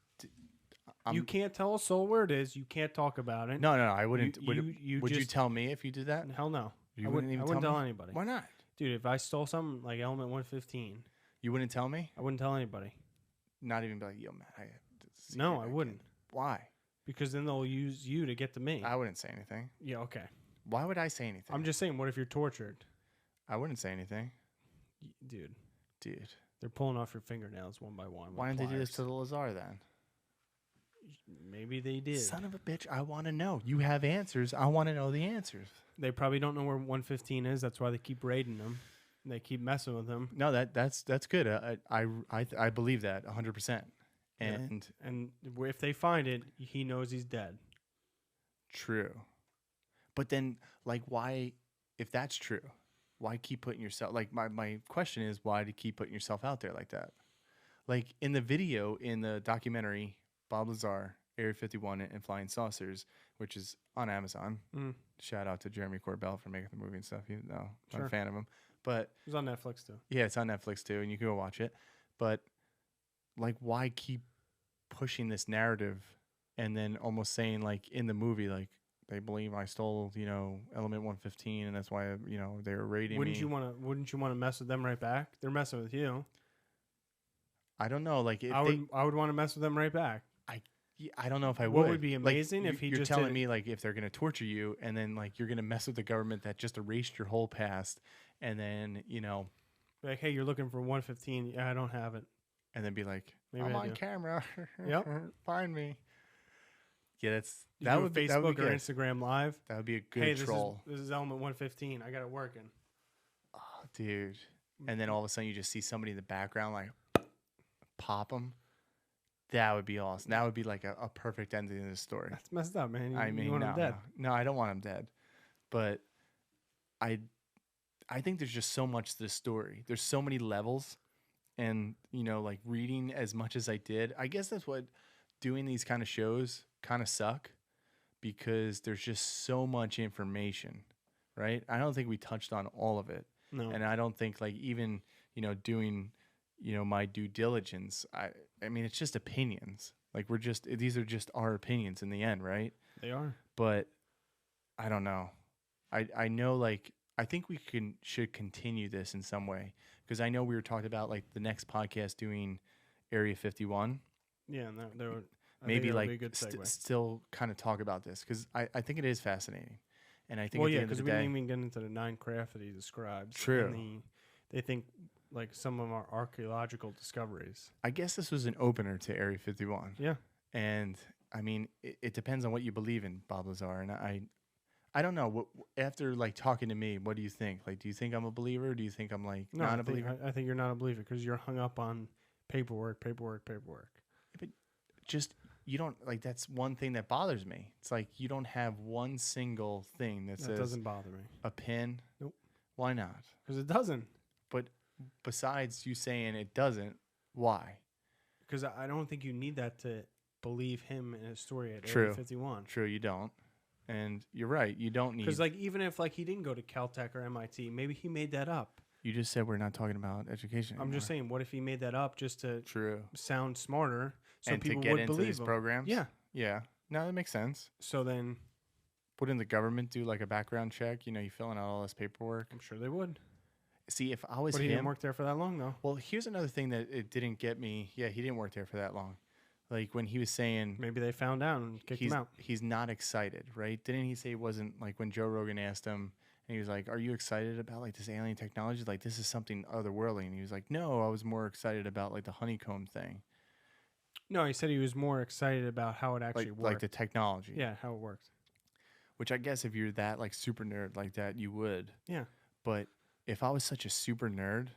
you can't tell a soul where it is. You can't talk about it. No, I wouldn't. Would you tell me if you did that? Hell no. You wouldn't even tell anybody. Why not? Dude, if I stole something like element 115. You wouldn't tell me? I wouldn't tell anybody. Not even be like, yo, Matt. No, I wouldn't. Why? Because then they'll use you to get to me. I wouldn't say anything. Yeah, okay. Why would I say anything? I'm just saying, what if you're tortured? I wouldn't say anything. Dude. They're pulling off your fingernails one by one. Why didn't they do this to the Lazar then? Maybe they did. Son of a bitch, I want to know. You have answers. I want to know the answers. They probably don't know where 115 is. That's why they keep raiding them. They keep messing with them. No, that's good. I believe that 100%. And if they find it, he knows he's dead. True. But then, like, why, if that's true, why keep putting yourself, like, my question is, why to keep putting yourself out there like that? Like, in the video, in the documentary, Bob Lazar, Area 51 and Flying Saucers, which is on Amazon. Shout out to Jeremy Corbell for making the movie and stuff. I'm a fan of him. But it's on Netflix too. Yeah, it's on Netflix too, and you can go watch it. But, like, why keep pushing this narrative and then almost saying, like, in the movie, like, they believe I stole, element 115, and that's why, they were raiding Wouldn't me. you want to mess with them right back? They're messing with you. I don't know. Like, if I would want to mess with them right back. I don't know if I would. What would be amazing like, if you're just telling me, like, if they're going to torture you and then, like, you're going to mess with the government that just erased your whole past and then, like, hey, you're looking for 115. Yeah, I don't have it. And then be like, Maybe I'm I on do. camera. Yep. Find me. Yeah, that would be Facebook or Instagram Live. That would be a good troll. This is element 115. I got it working. Oh, dude. And then all of a sudden you just see somebody in the background, like, pop them. That would be awesome. That would be like a perfect ending to the story. That's messed up, man. You want him dead. No, I don't want him dead. But I think there's just so much to the story. There's so many levels. And, like reading as much as I did, I guess that's what doing these kind of shows kind of suck, because there's just so much information, right? I don't think we touched on all of it. No. And I don't think, like, even, doing, my due diligence, I mean, it's just opinions. Like, these are just our opinions in the end, right? They are. But I don't know. I know, like, I think we should continue this in some way, because I know we were talking about, like, the next podcast doing Area 51. Yeah, and that would maybe, like, a good segue. Still kind of talk about this, because I think it is fascinating. And I think because we didn't even get into the 9 craft that he describes. True. And they think, like, some of our archaeological discoveries. I guess this was an opener to Area 51. Yeah. And, I mean, it depends on what you believe in, Bob Lazar. And I don't know. After, like, talking to me, what do you think? Like, do you think I'm a believer? Or do you think I'm, like, not a believer? I think you're not a believer because you're hung up on paperwork. Yeah, but just, you don't, like, that's one thing that bothers me. It's like you don't have one single thing that says. Doesn't bother me. A pin? Nope. Why not? Because it doesn't. But besides you saying it doesn't, why? Because I don't think you need that to believe him in his story at True. Area 51. True, you don't. And you're right. You don't need. Because, like, even if, like, he didn't go to Caltech or MIT, maybe he made that up. You just said we're not talking about education anymore. I'm just saying, what if he made that up just to True. sound smarter so and people to get would into believe these him? programs? Yeah. Yeah. No, that makes sense. So then, wouldn't the government do, like, a background check? You filling out all this paperwork? I'm sure they would. See, if I was But he didn't work there for that long, though. Well, here's another thing that it didn't get me. Yeah, he didn't work there for that long. Like, when he was saying... Maybe they found out and kicked him out. He's not excited, right? Didn't he say it wasn't, like, when Joe Rogan asked him, and he was like, are you excited about, like, this alien technology? Like, this is something otherworldly. And he was like, no, I was more excited about, like, the honeycomb thing. No, he said he was more excited about how it actually worked. Like the technology. Yeah, how it worked. Which I guess if you're that, like, super nerd like that, you would. Yeah. But if I was such a super nerd...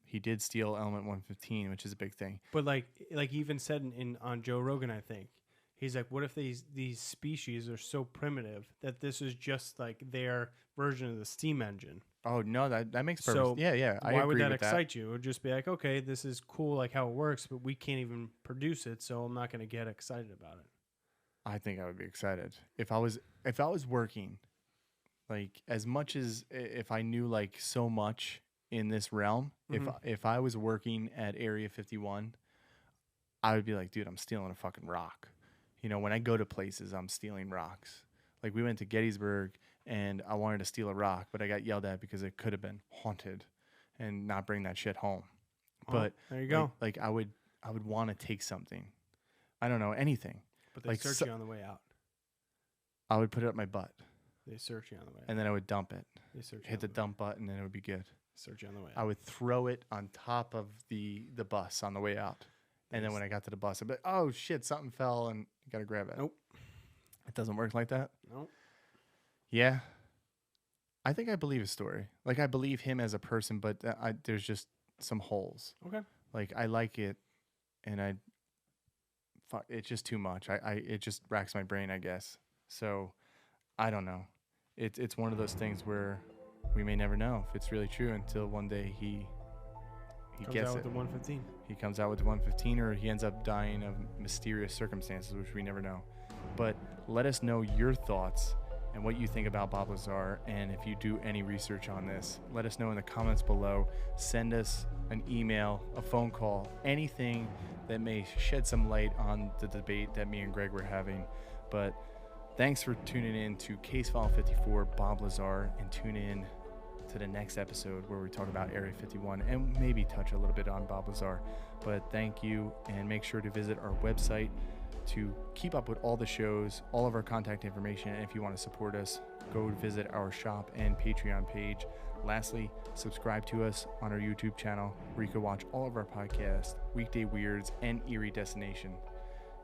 He did steal element 115, which is a big thing. But like he even said on Joe Rogan, I think he's like, what if these species are so primitive that this is just like their version of the steam engine? Oh no, that makes perfect. So yeah. Why would that excite you? It would just be like, okay, this is cool, like how it works, but we can't even produce it, so I'm not going to get excited about it. I think I would be excited if I was working, like, as much as if I knew, like, so much in this realm. Mm-hmm. If I was working at Area 51, I would be like, dude, I'm stealing a fucking rock. When I go to places, I'm stealing rocks. Like, we went to Gettysburg and I wanted to steal a rock, but I got yelled at because it could have been haunted and not bring that shit home. But there you go. Like I would want to take something. I don't know, anything. But they search you on the way out. I would put it up my butt. They search you on the way out. And then I would dump it. They search hit the dump button and it would be good. Search you on the way out. I would throw it on top of the bus on the way out. And then when I got to the bus, I'd be like, oh, shit, something fell and you got to grab it. Nope. It doesn't work like that? Nope. Yeah. I think I believe his story. Like, I believe him as a person, but there's just some holes. Okay. Like, I like it, and it's just too much. It just racks my brain, I guess. So, I don't know. It's one of those things where we may never know if it's really true until one day he gets out it. with the 115. He comes out with the 115, or he ends up dying of mysterious circumstances, which we never know. But let us know your thoughts and what you think about Bob Lazar, and if you do any research on this, let us know in the comments below. Send us an email, a phone call, anything that may shed some light on the debate that me and Greg were having. But Thanks for tuning in to CaeFile54 Bob Lazar, and tune in to the next episode where we talk about Area 51 and maybe touch a little bit on Bob Lazar. But thank you, and make sure to visit our website to keep up with all the shows, all of our contact information, and if you want to support us, go visit our shop and Patreon page. Lastly, subscribe to us on our YouTube channel where you can watch all of our podcasts, Weekday Weirds, and Eerie Destination.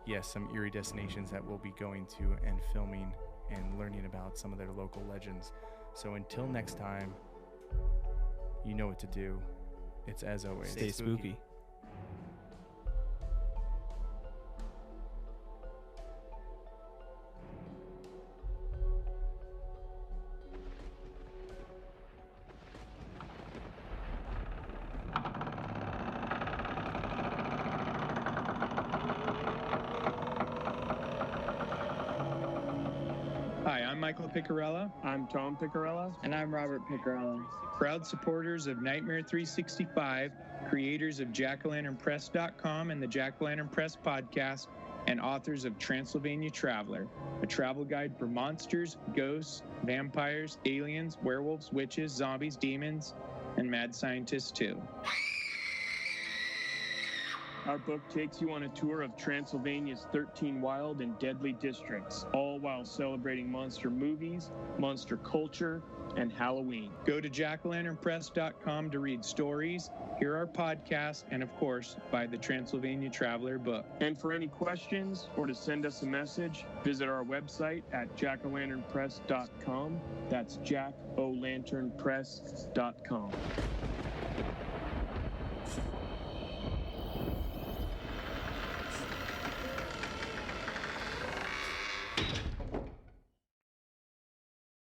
Yes, some eerie destinations that we'll be going to and filming and learning about some of their local legends. So until next time, you know what to do. It's as always, stay spooky. Hi, I'm Michael Picarella. I'm Tom Picarella. And I'm Robert Picarella. Proud supporters of Nightmare365, creators of JackO'LanternPress.com and the Jack-O-Lantern Press podcast, and authors of Transylvania Traveler, a travel guide for monsters, ghosts, vampires, aliens, werewolves, witches, zombies, demons, and mad scientists too. Our book takes you on a tour of Transylvania's 13 wild and deadly districts, all while celebrating monster movies, monster culture, and Halloween. Go to JackO'LanternPress.com to read stories, hear our podcast, and of course, buy the Transylvania Traveler book. And for any questions or to send us a message, visit our website at JackO'LanternPress.com. That's JackO'LanternPress.com.